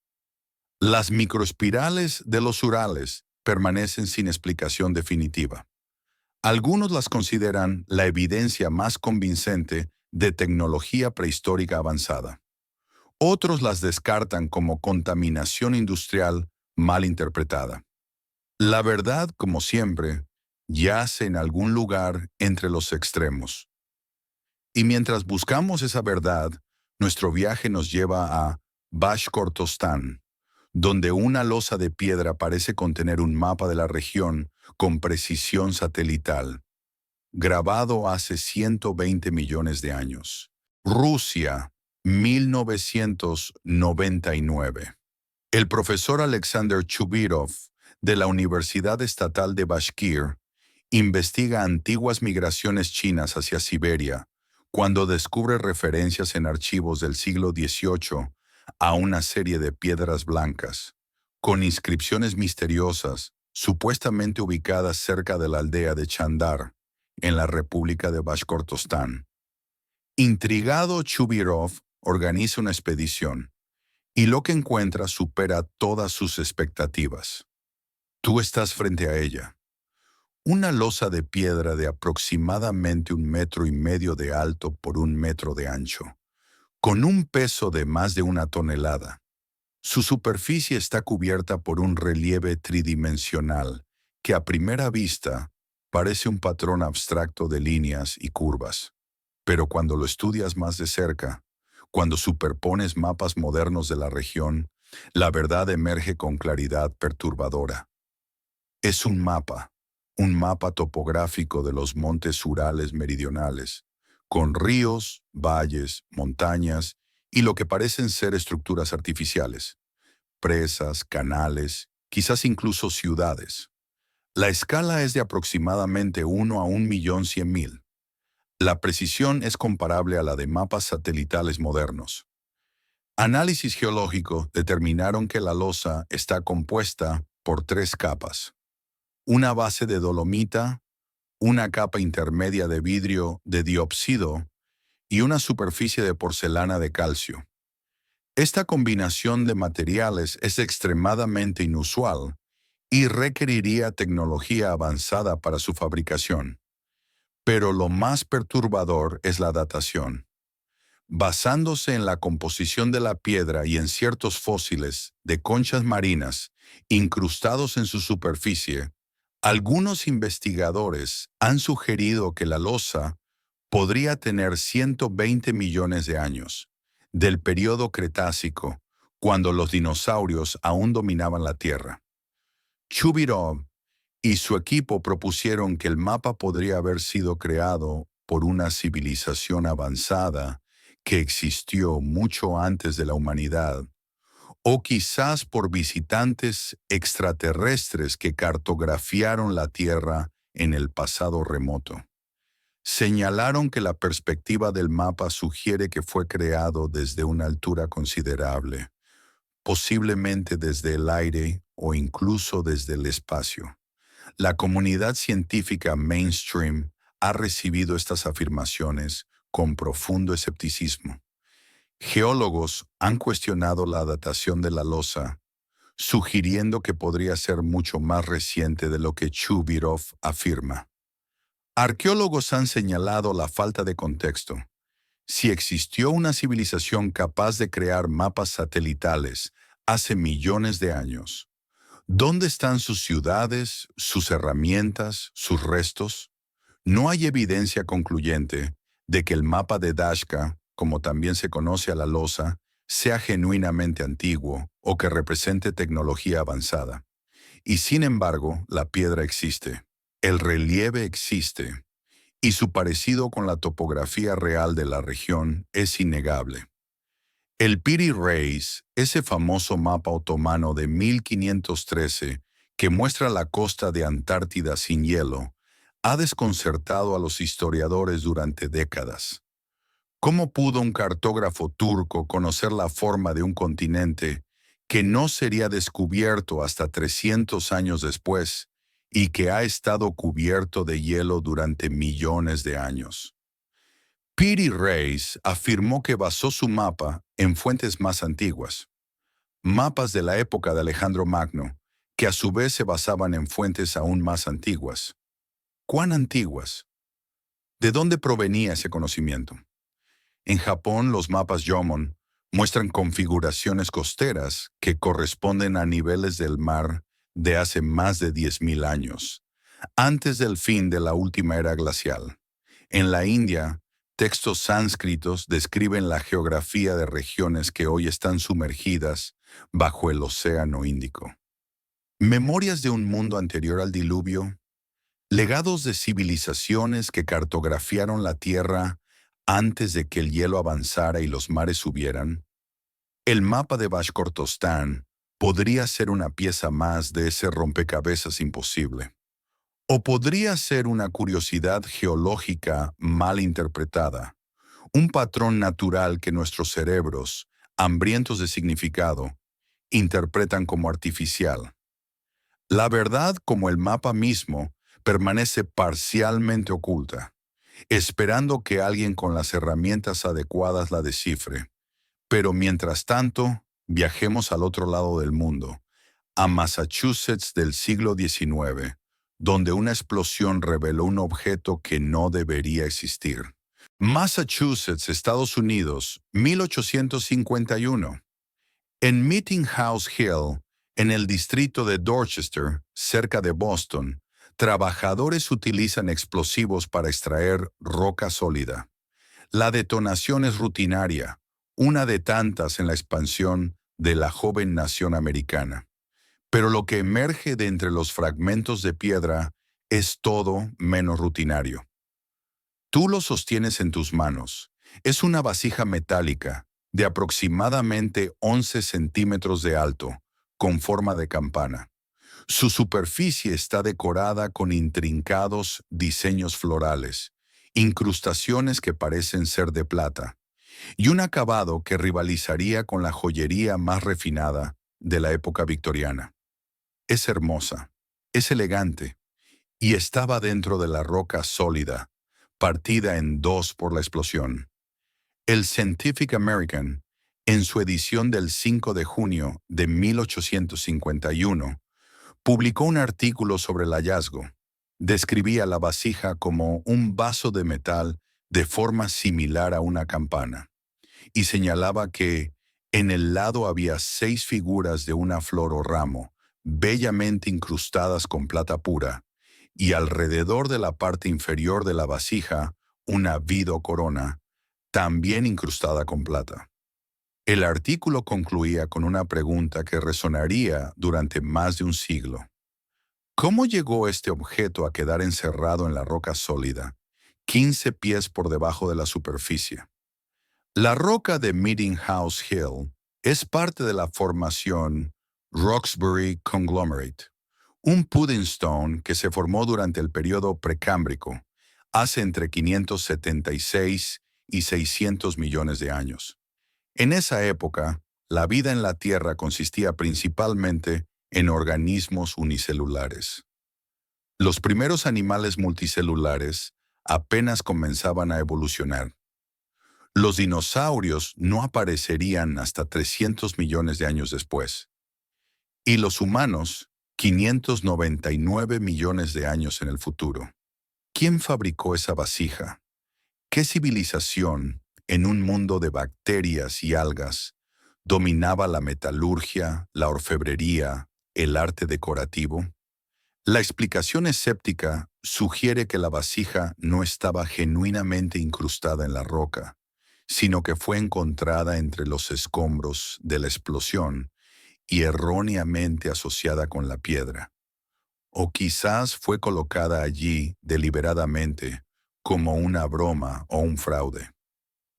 Las microespirales de los Urales permanecen sin explicación definitiva. Algunos las consideran la evidencia más convincente de tecnología prehistórica avanzada. Otros las descartan como contaminación industrial mal interpretada. La verdad, como siempre, yace en algún lugar entre los extremos. Y mientras buscamos esa verdad, nuestro viaje nos lleva a Bashkortostán, donde una losa de piedra parece contener un mapa de la región con precisión satelital, grabado hace 120 millones de años. Rusia, 1999. El profesor Alexander Chubirov, de la Universidad Estatal de Bashkir, investiga antiguas migraciones chinas hacia Siberia cuando descubre referencias en archivos del siglo XVIII a una serie de piedras blancas, con inscripciones misteriosas, supuestamente ubicadas cerca de la aldea de Chandar, en la República de Bashkortostán. Intrigado, Chubirov organiza una expedición, y lo que encuentra supera todas sus expectativas. Tú estás frente a ella. Una losa de piedra de aproximadamente 1,5 metros de alto por 1 metro de ancho, con un peso de más de 1 tonelada. Su superficie está cubierta por un relieve tridimensional que a primera vista parece un patrón abstracto de líneas y curvas. Pero cuando lo estudias más de cerca, cuando superpones mapas modernos de la región, la verdad emerge con claridad perturbadora. Es un mapa topográfico de los montes Urales meridionales, con ríos, valles, montañas y lo que parecen ser estructuras artificiales, presas, canales, quizás incluso ciudades. La escala es de aproximadamente 1 a 1.100.000. La precisión es comparable a la de mapas satelitales modernos. Análisis geológico determinaron que la losa está compuesta por 3 capas. Una base de dolomita, una capa intermedia de vidrio de diópsido y una superficie de porcelana de calcio. Esta combinación de materiales es extremadamente inusual y requeriría tecnología avanzada para su fabricación. Pero lo más perturbador es la datación. Basándose en la composición de la piedra y en ciertos fósiles de conchas marinas incrustados en su superficie, algunos investigadores han sugerido que la losa podría tener 120 millones de años, del período Cretácico, cuando los dinosaurios aún dominaban la Tierra. Chubirov y su equipo propusieron que el mapa podría haber sido creado por una civilización avanzada que existió mucho antes de la humanidad, o quizás por visitantes extraterrestres que cartografiaron la Tierra en el pasado remoto. Señalaron que la perspectiva del mapa sugiere que fue creado desde una altura considerable, posiblemente desde el aire o incluso desde el espacio. La comunidad científica mainstream ha recibido estas afirmaciones con profundo escepticismo. Geólogos han cuestionado la datación de la losa, sugiriendo que podría ser mucho más reciente de lo que Chubirov afirma. Arqueólogos han señalado la falta de contexto. Si existió una civilización capaz de crear mapas satelitales hace millones de años, ¿dónde están sus ciudades, sus herramientas, sus restos? No hay evidencia concluyente de que el mapa de Dashka, como también se conoce a la losa, sea genuinamente antiguo o que represente tecnología avanzada. Y sin embargo, la piedra existe, el relieve existe, y su parecido con la topografía real de la región es innegable. El Piri Reis, ese famoso mapa otomano de 1513 que muestra la costa de Antártida sin hielo, ha desconcertado a los historiadores durante décadas. ¿Cómo pudo un cartógrafo turco conocer la forma de un continente que no sería descubierto hasta 300 años después y que ha estado cubierto de hielo durante millones de años? Piri Reis afirmó que basó su mapa en fuentes más antiguas, mapas de la época de Alejandro Magno, que a su vez se basaban en fuentes aún más antiguas. ¿Cuán antiguas? ¿De dónde provenía ese conocimiento? En Japón, los mapas Jomon muestran configuraciones costeras que corresponden a niveles del mar de hace más de 10.000 años, antes del fin de la última era glacial. En la India, textos sánscritos describen la geografía de regiones que hoy están sumergidas bajo el Océano Índico. Memorias de un mundo anterior al diluvio, legados de civilizaciones que cartografiaron la Tierra antes de que el hielo avanzara y los mares subieran. El mapa de Bashkortostán podría ser una pieza más de ese rompecabezas imposible. O podría ser una curiosidad geológica mal interpretada, un patrón natural que nuestros cerebros, hambrientos de significado, interpretan como artificial. La verdad, como el mapa mismo, permanece parcialmente oculta, esperando que alguien con las herramientas adecuadas la descifre. Pero mientras tanto, viajemos al otro lado del mundo, a Massachusetts del siglo XIX, donde una explosión reveló un objeto que no debería existir. Massachusetts, Estados Unidos, 1851. En Meeting House Hill, en el distrito de Dorchester, cerca de Boston, trabajadores utilizan explosivos para extraer roca sólida. La detonación es rutinaria, una de tantas en la expansión de la joven nación americana. Pero lo que emerge de entre los fragmentos de piedra es todo menos rutinario. Tú lo sostienes en tus manos. Es una vasija metálica de aproximadamente 11 centímetros de alto, con forma de campana. Su superficie está decorada con intrincados diseños florales, incrustaciones que parecen ser de plata, y un acabado que rivalizaría con la joyería más refinada de la época victoriana. Es hermosa, es elegante, y estaba dentro de la roca sólida, partida en dos por la explosión. El Scientific American, en su edición del 5 de junio de 1851, publicó un artículo sobre el hallazgo. Describía la vasija como un vaso de metal de forma similar a una campana, y señalaba que en el lado había 6 figuras de una flor o ramo, bellamente incrustadas con plata pura, y alrededor de la parte inferior de la vasija una vid o corona, también incrustada con plata. El artículo concluía con una pregunta que resonaría durante más de un siglo. ¿Cómo llegó este objeto a quedar encerrado en la roca sólida, 15 pies por debajo de la superficie? La roca de Meeting House Hill es parte de la formación Roxbury Conglomerate, un pudding stone que se formó durante el periodo precámbrico, hace entre 576 y 600 millones de años. En esa época, la vida en la Tierra consistía principalmente en organismos unicelulares. Los primeros animales multicelulares apenas comenzaban a evolucionar. Los dinosaurios no aparecerían hasta 300 millones de años después. Y los humanos, 599 millones de años en el futuro. ¿Quién fabricó esa vasija? ¿Qué civilización, en un mundo de bacterias y algas, dominaba la metalurgia, la orfebrería, el arte decorativo? La explicación escéptica sugiere que la vasija no estaba genuinamente incrustada en la roca, sino que fue encontrada entre los escombros de la explosión y erróneamente asociada con la piedra. O quizás fue colocada allí deliberadamente como una broma o un fraude.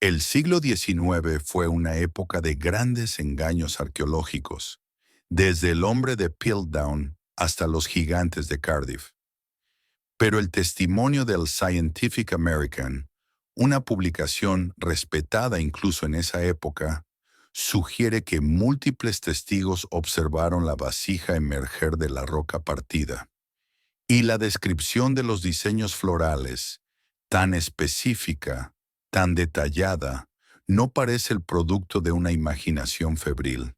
El siglo XIX fue una época de grandes engaños arqueológicos, desde el hombre de Piltdown hasta los gigantes de Cardiff. Pero el testimonio del Scientific American, una publicación respetada incluso en esa época, sugiere que múltiples testigos observaron la vasija emerger de la roca partida. Y la descripción de los diseños florales, tan específica, tan detallada, no parece el producto de una imaginación febril.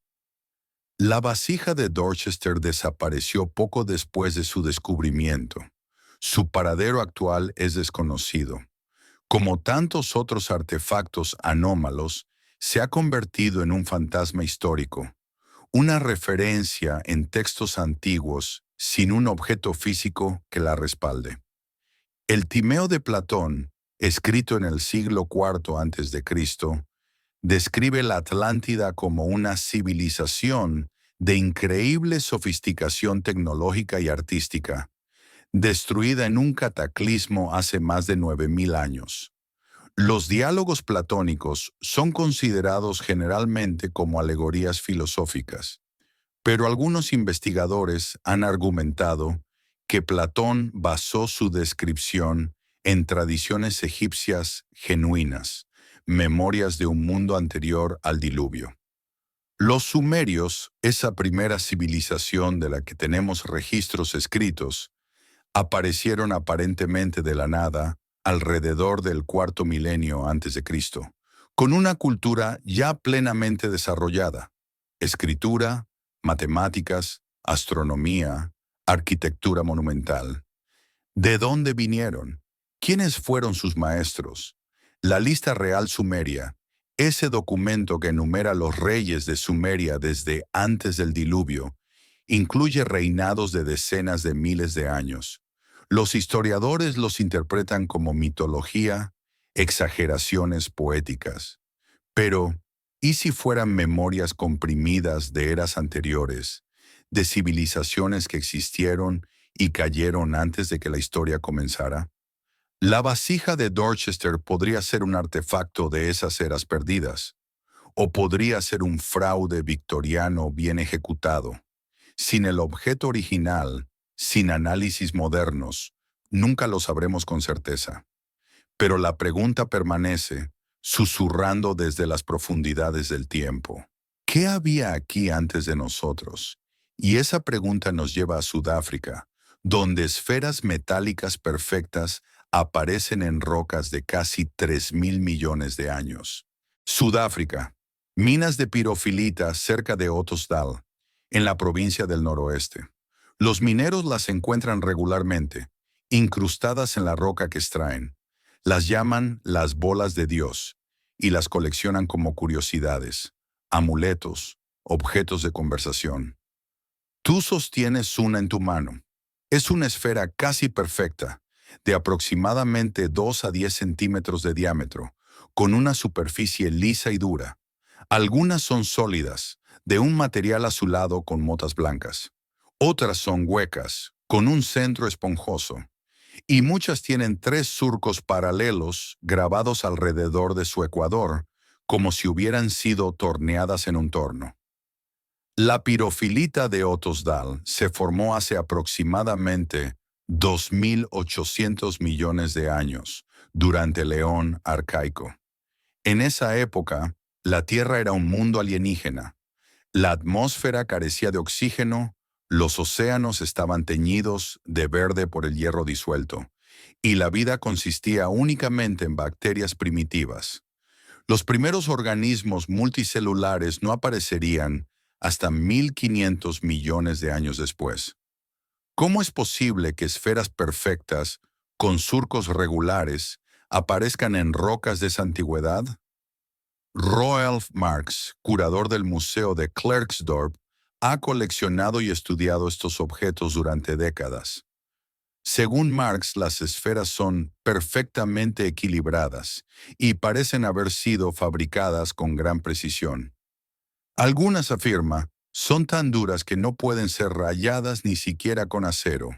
La vasija de Dorchester desapareció poco después de su descubrimiento. Su paradero actual es desconocido. Como tantos otros artefactos anómalos, se ha convertido en un fantasma histórico, una referencia en textos antiguos sin un objeto físico que la respalde. El Timeo de Platón, escrito en el siglo IV a.C., describe la Atlántida como una civilización de increíble sofisticación tecnológica y artística, destruida en un cataclismo hace más de 9000 años. Los diálogos platónicos son considerados generalmente como alegorías filosóficas, pero algunos investigadores han argumentado que Platón basó su descripción en tradiciones egipcias genuinas, memorias de un mundo anterior al diluvio. Los sumerios, esa primera civilización de la que tenemos registros escritos, aparecieron aparentemente de la nada alrededor del cuarto milenio antes de Cristo, con una cultura ya plenamente desarrollada: escritura, matemáticas, astronomía, arquitectura monumental. ¿De dónde vinieron? ¿Quiénes fueron sus maestros? La lista real sumeria, ese documento que enumera los reyes de Sumeria desde antes del diluvio, incluye reinados de decenas de miles de años. Los historiadores los interpretan como mitología, exageraciones poéticas. Pero, ¿y si fueran memorias comprimidas de eras anteriores, de civilizaciones que existieron y cayeron antes de que la historia comenzara? La vasija de Dorchester podría ser un artefacto de esas eras perdidas, o podría ser un fraude victoriano bien ejecutado. Sin el objeto original, sin análisis modernos, nunca lo sabremos con certeza. Pero la pregunta permanece, susurrando desde las profundidades del tiempo: ¿qué había aquí antes de nosotros? Y esa pregunta nos lleva a Sudáfrica, donde esferas metálicas perfectas aparecen en rocas de casi 3.000 millones de años. Sudáfrica, minas de pirofilita cerca de Ottosdal, en la provincia del noroeste. Los mineros las encuentran regularmente, incrustadas en la roca que extraen. Las llaman las bolas de Dios y las coleccionan como curiosidades, amuletos, objetos de conversación. Tú sostienes una en tu mano. Es una esfera casi perfecta, de aproximadamente 2 a 10 centímetros de diámetro, con una superficie lisa y dura. Algunas son sólidas, de un material azulado con motas blancas. Otras son huecas, con un centro esponjoso. Y muchas tienen 3 surcos paralelos grabados alrededor de su ecuador, como si hubieran sido torneadas en un torno. La pirofilita de Ottosdal se formó hace aproximadamente 2.800 millones de años, durante el Eón arcaico. En esa época, la Tierra era un mundo alienígena. La atmósfera carecía de oxígeno, los océanos estaban teñidos de verde por el hierro disuelto, y la vida consistía únicamente en bacterias primitivas. Los primeros organismos multicelulares no aparecerían hasta 1.500 millones de años después. ¿Cómo es posible que esferas perfectas, con surcos regulares, aparezcan en rocas de esa antigüedad? Roelf Marx, curador del Museo de Klerksdorp, ha coleccionado y estudiado estos objetos durante décadas. Según Marx, las esferas son perfectamente equilibradas y parecen haber sido fabricadas con gran precisión. Algunas, afirma, son tan duras que no pueden ser rayadas ni siquiera con acero.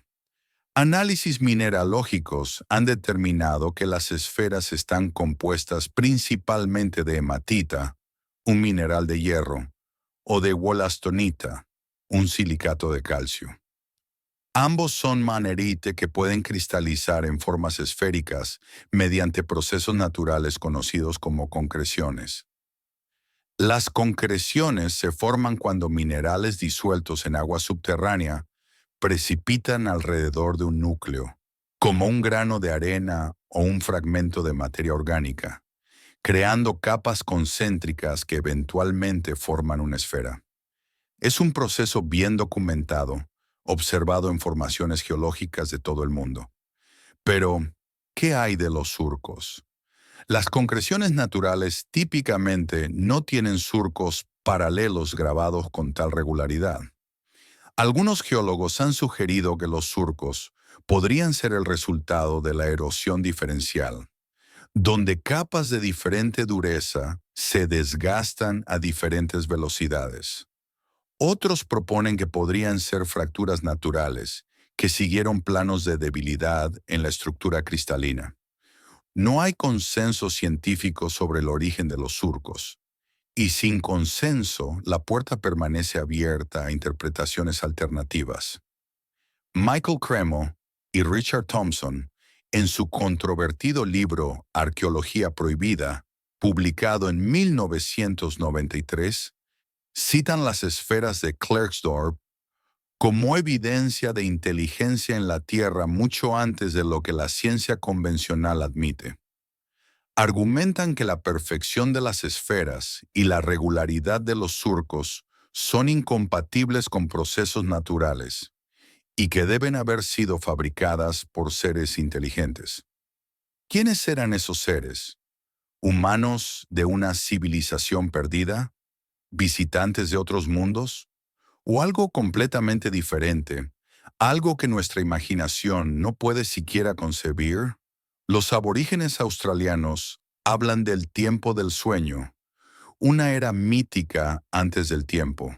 Análisis mineralógicos han determinado que las esferas están compuestas principalmente de hematita, un mineral de hierro, o de wollastonita, un silicato de calcio. Ambos son manerite que pueden cristalizar en formas esféricas mediante procesos naturales conocidos como concreciones. Las concreciones se forman cuando minerales disueltos en agua subterránea precipitan alrededor de un núcleo, como un grano de arena o un fragmento de materia orgánica, creando capas concéntricas que eventualmente forman una esfera. Es un proceso bien documentado, observado en formaciones geológicas de todo el mundo. Pero, ¿qué hay de los surcos? Las concreciones naturales típicamente no tienen surcos paralelos grabados con tal regularidad. Algunos geólogos han sugerido que los surcos podrían ser el resultado de la erosión diferencial, donde capas de diferente dureza se desgastan a diferentes velocidades. Otros proponen que podrían ser fracturas naturales, que siguieron planos de debilidad en la estructura cristalina. No hay consenso científico sobre el origen de los surcos, y sin consenso, la puerta permanece abierta a interpretaciones alternativas. Michael Cremo y Richard Thompson, en su controvertido libro Arqueología Prohibida, publicado en 1993, citan las esferas de Klerksdorp como evidencia de inteligencia en la Tierra mucho antes de lo que la ciencia convencional admite. Argumentan que la perfección de las esferas y la regularidad de los surcos son incompatibles con procesos naturales y que deben haber sido fabricadas por seres inteligentes. ¿Quiénes eran esos seres? ¿Humanos de una civilización perdida? ¿Visitantes de otros mundos? ¿O algo completamente diferente? ¿Algo que nuestra imaginación no puede siquiera concebir? Los aborígenes australianos hablan del tiempo del sueño, una era mítica antes del tiempo,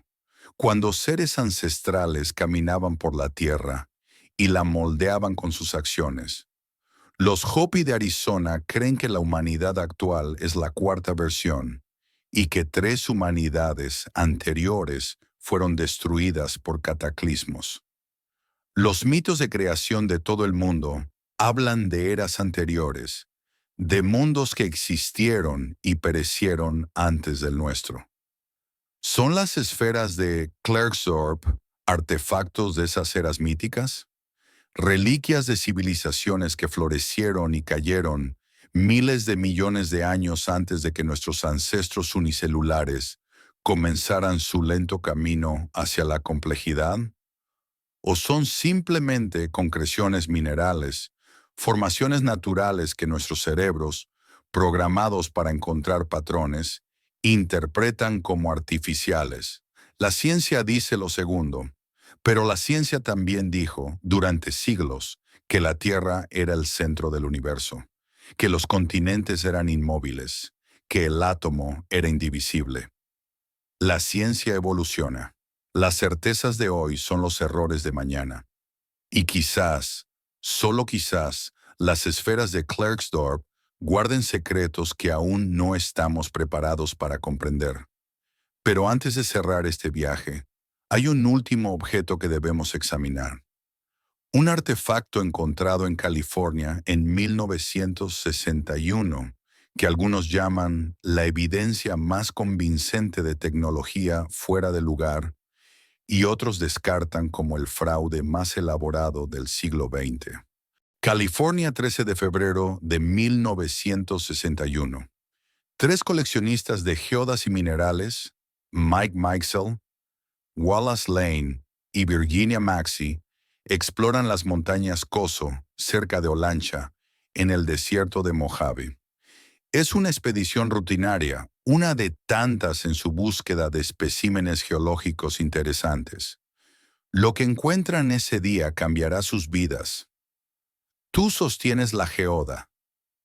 cuando seres ancestrales caminaban por la tierra y la moldeaban con sus acciones. Los Hopi de Arizona creen que la humanidad actual es la cuarta versión y que 3 humanidades anteriores fueron destruidas por cataclismos. Los mitos de creación de todo el mundo hablan de eras anteriores, de mundos que existieron y perecieron antes del nuestro. ¿Son las esferas de Klerksdorp artefactos de esas eras míticas? ¿Reliquias de civilizaciones que florecieron y cayeron miles de millones de años antes de que nuestros ancestros unicelulares comenzaran su lento camino hacia la complejidad? ¿O son simplemente concreciones minerales, formaciones naturales que nuestros cerebros, programados para encontrar patrones, interpretan como artificiales? La ciencia dice lo segundo, pero la ciencia también dijo, durante siglos, que la Tierra era el centro del universo, que los continentes eran inmóviles, que el átomo era indivisible. La ciencia evoluciona. Las certezas de hoy son los errores de mañana. Y quizás, solo quizás, las esferas de Klerksdorp guarden secretos que aún no estamos preparados para comprender. Pero antes de cerrar este viaje, hay un último objeto que debemos examinar. Un artefacto encontrado en California en 1961, que algunos llaman la evidencia más convincente de tecnología fuera de lugar, y otros descartan como el fraude más elaborado del siglo XX. California, 13 de febrero de 1961. 3 coleccionistas de geodas y minerales, Mike Meixel, Wallace Lane y Virginia Maxey, exploran las montañas Coso, cerca de Olancha, en el desierto de Mojave. Es una expedición rutinaria, una de tantas en su búsqueda de especímenes geológicos interesantes. Lo que encuentran ese día cambiará sus vidas. Tú sostienes la geoda.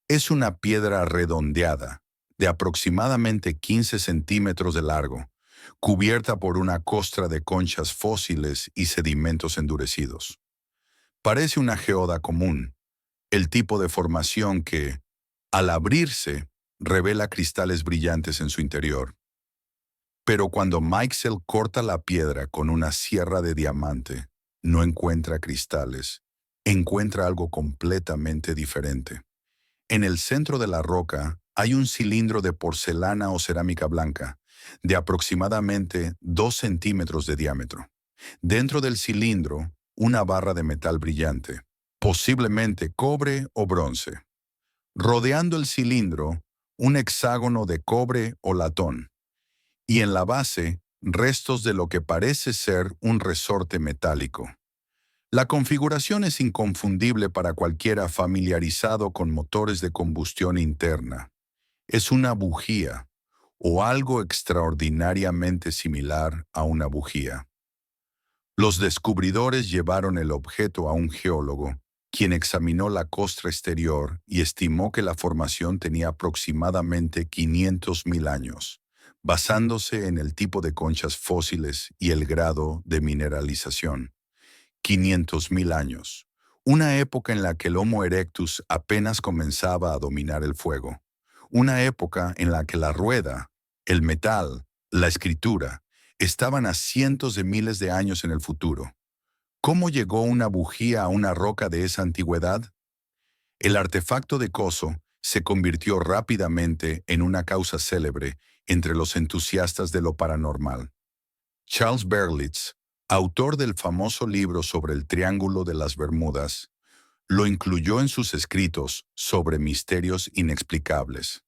Es una piedra redondeada, de aproximadamente 15 centímetros de largo, cubierta por una costra de conchas fósiles y sedimentos endurecidos. Parece una geoda común, el tipo de formación que, al abrirse, revela cristales brillantes en su interior. Pero cuando Meixel corta la piedra con una sierra de diamante, no encuentra cristales, encuentra algo completamente diferente. En el centro de la roca hay un cilindro de porcelana o cerámica blanca, de aproximadamente 2 centímetros de diámetro. Dentro del cilindro, una barra de metal brillante, posiblemente cobre o bronce. Rodeando el cilindro, un hexágono de cobre o latón. Y en la base, restos de lo que parece ser un resorte metálico. La configuración es inconfundible para cualquiera familiarizado con motores de combustión interna. Es una bujía, o algo extraordinariamente similar a una bujía. Los descubridores llevaron el objeto a un geólogo, quien examinó la costra exterior y estimó que la formación tenía aproximadamente 500.000 años, basándose en el tipo de conchas fósiles y el grado de mineralización. 500.000 años, una época en la que el Homo erectus apenas comenzaba a dominar el fuego, una época en la que la rueda, el metal, la escritura, estaban a cientos de miles de años en el futuro. ¿Cómo llegó una bujía a una roca de esa antigüedad? El artefacto de Coso se convirtió rápidamente en una causa célebre entre los entusiastas de lo paranormal. Charles Berlitz, autor del famoso libro sobre el Triángulo de las Bermudas, lo incluyó en sus escritos sobre misterios inexplicables.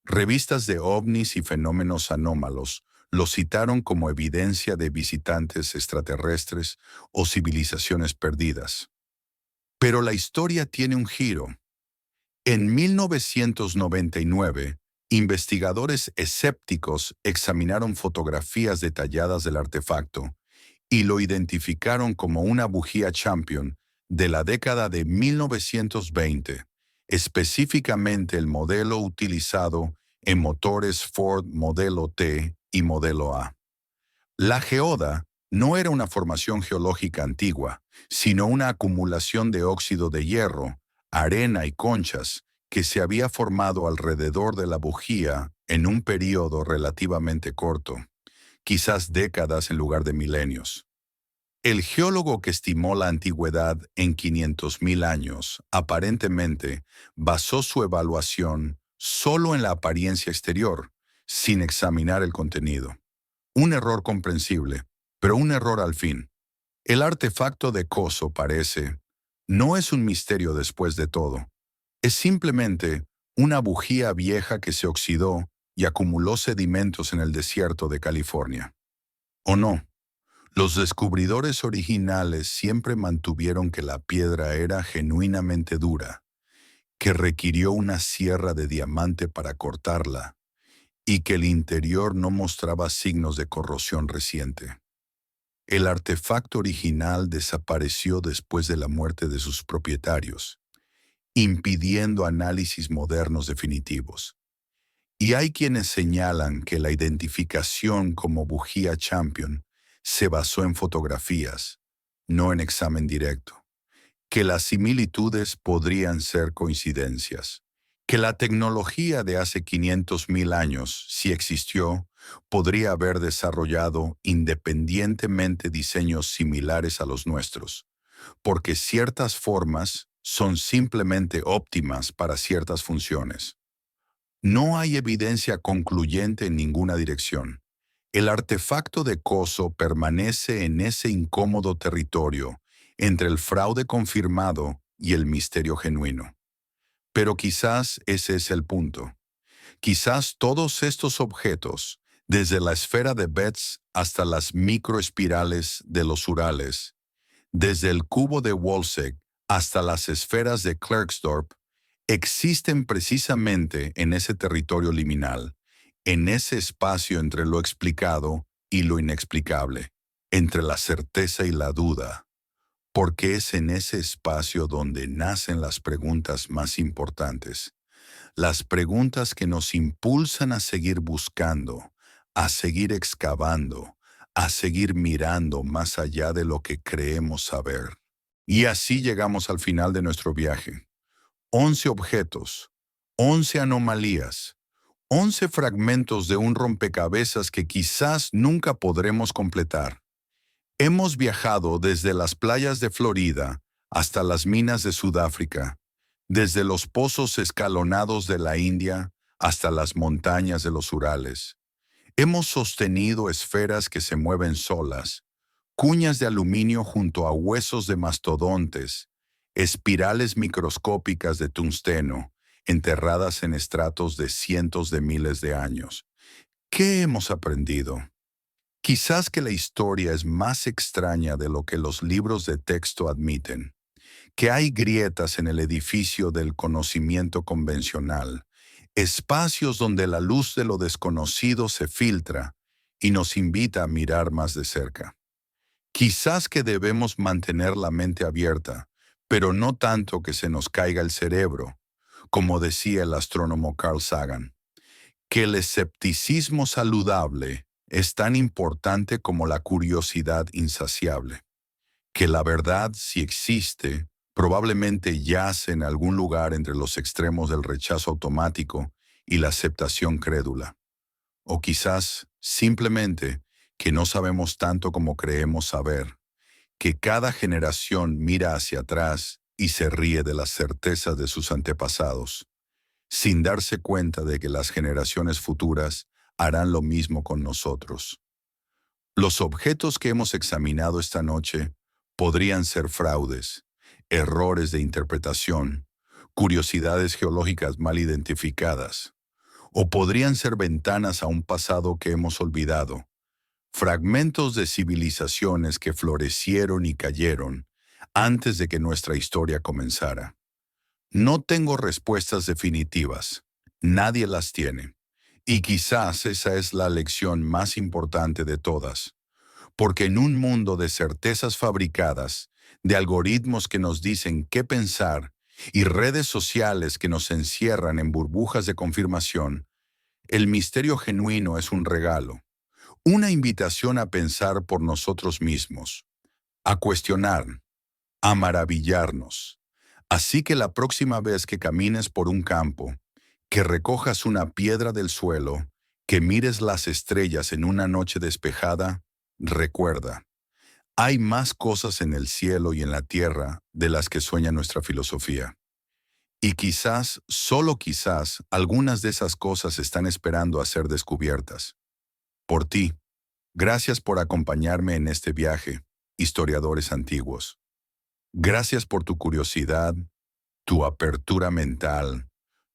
Revistas de ovnis y fenómenos anómalos lo citaron como evidencia de visitantes extraterrestres o civilizaciones perdidas. Pero la historia tiene un giro. En 1999, investigadores escépticos examinaron fotografías detalladas del artefacto y lo identificaron como una bujía Champion de la década de 1920, específicamente el modelo utilizado en motores Ford Modelo T y Modelo A. La geoda no era una formación geológica antigua, sino una acumulación de óxido de hierro, arena y conchas que se había formado alrededor de la bujía en un período relativamente corto, quizás décadas en lugar de milenios. El geólogo que estimó la antigüedad en 500.000 años, aparentemente, basó su evaluación solo en la apariencia exterior, sin examinar el contenido. Un error comprensible, pero un error al fin. El artefacto de Coso no es un misterio después de todo. Es simplemente una bujía vieja que se oxidó y acumuló sedimentos en el desierto de California. ¿O no? Los descubridores originales siempre mantuvieron que la piedra era genuinamente dura, que requirió una sierra de diamante para cortarla y que el interior no mostraba signos de corrosión reciente. El artefacto original desapareció después de la muerte de sus propietarios, impidiendo análisis modernos definitivos. Y hay quienes señalan que la identificación como bujía Champion se basó en fotografías, no en examen directo, que las similitudes podrían ser coincidencias, que la tecnología de hace 500.000 años, si existió, podría haber desarrollado independientemente diseños similares a los nuestros, porque ciertas formas son simplemente óptimas para ciertas funciones. No hay evidencia concluyente en ninguna dirección. El artefacto de Coso permanece en ese incómodo territorio entre el fraude confirmado y el misterio genuino. Pero quizás ese es el punto. Quizás todos estos objetos, desde la esfera de Betz hasta las microespirales de los Urales, desde el cubo de Wolzek hasta las esferas de Klerksdorp, existen precisamente en ese territorio liminal, en ese espacio entre lo explicado y lo inexplicable, entre la certeza y la duda, porque es en ese espacio donde nacen las preguntas más importantes, las preguntas que nos impulsan a seguir buscando, a seguir excavando, a seguir mirando más allá de lo que creemos saber. Y así llegamos al final de nuestro viaje. 11 objetos, 11 anomalías, 11 fragmentos de un rompecabezas que quizás nunca podremos completar. Hemos viajado desde las playas de Florida hasta las minas de Sudáfrica, desde los pozos escalonados de la India hasta las montañas de los Urales. Hemos sostenido esferas que se mueven solas, cuñas de aluminio junto a huesos de mastodontes, espirales microscópicas de tungsteno, enterradas en estratos de cientos de miles de años. ¿Qué hemos aprendido? Quizás que la historia es más extraña de lo que los libros de texto admiten, que hay grietas en el edificio del conocimiento convencional, espacios donde la luz de lo desconocido se filtra y nos invita a mirar más de cerca. Quizás que debemos mantener la mente abierta, pero no tanto que se nos caiga el cerebro, como decía el astrónomo Carl Sagan, que el escepticismo saludable es tan importante como la curiosidad insaciable, que la verdad, si existe, probablemente yace en algún lugar entre los extremos del rechazo automático y la aceptación crédula. O quizás, simplemente, que no sabemos tanto como creemos saber, que cada generación mira hacia atrás y se ríe de las certezas de sus antepasados, sin darse cuenta de que las generaciones futuras harán lo mismo con nosotros. Los objetos que hemos examinado esta noche podrían ser fraudes, errores de interpretación, curiosidades geológicas mal identificadas, o podrían ser ventanas a un pasado que hemos olvidado, fragmentos de civilizaciones que florecieron y cayeron antes de que nuestra historia comenzara. No tengo respuestas definitivas, nadie las tiene, y quizás esa es la lección más importante de todas, porque en un mundo de certezas fabricadas, de algoritmos que nos dicen qué pensar y redes sociales que nos encierran en burbujas de confirmación, el misterio genuino es un regalo, una invitación a pensar por nosotros mismos, a cuestionar, a maravillarnos. Así que la próxima vez que camines por un campo, que recojas una piedra del suelo, que mires las estrellas en una noche despejada, recuerda, hay más cosas en el cielo y en la tierra de las que sueña nuestra filosofía. Y quizás, solo quizás, algunas de esas cosas están esperando a ser descubiertas. Por ti. Gracias por acompañarme en este viaje, historiadores antiguos. Gracias por tu curiosidad, tu apertura mental,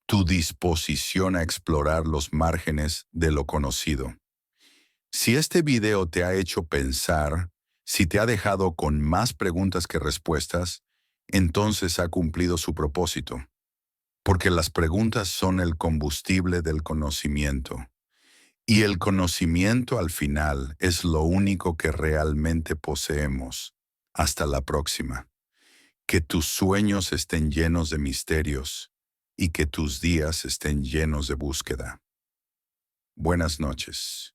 tu disposición a explorar los márgenes de lo conocido. Si este video te ha hecho pensar, si te ha dejado con más preguntas que respuestas, entonces ha cumplido su propósito, porque las preguntas son el combustible del conocimiento. Y el conocimiento al final es lo único que realmente poseemos. Hasta la próxima. Que tus sueños estén llenos de misterios y que tus días estén llenos de búsqueda. Buenas noches.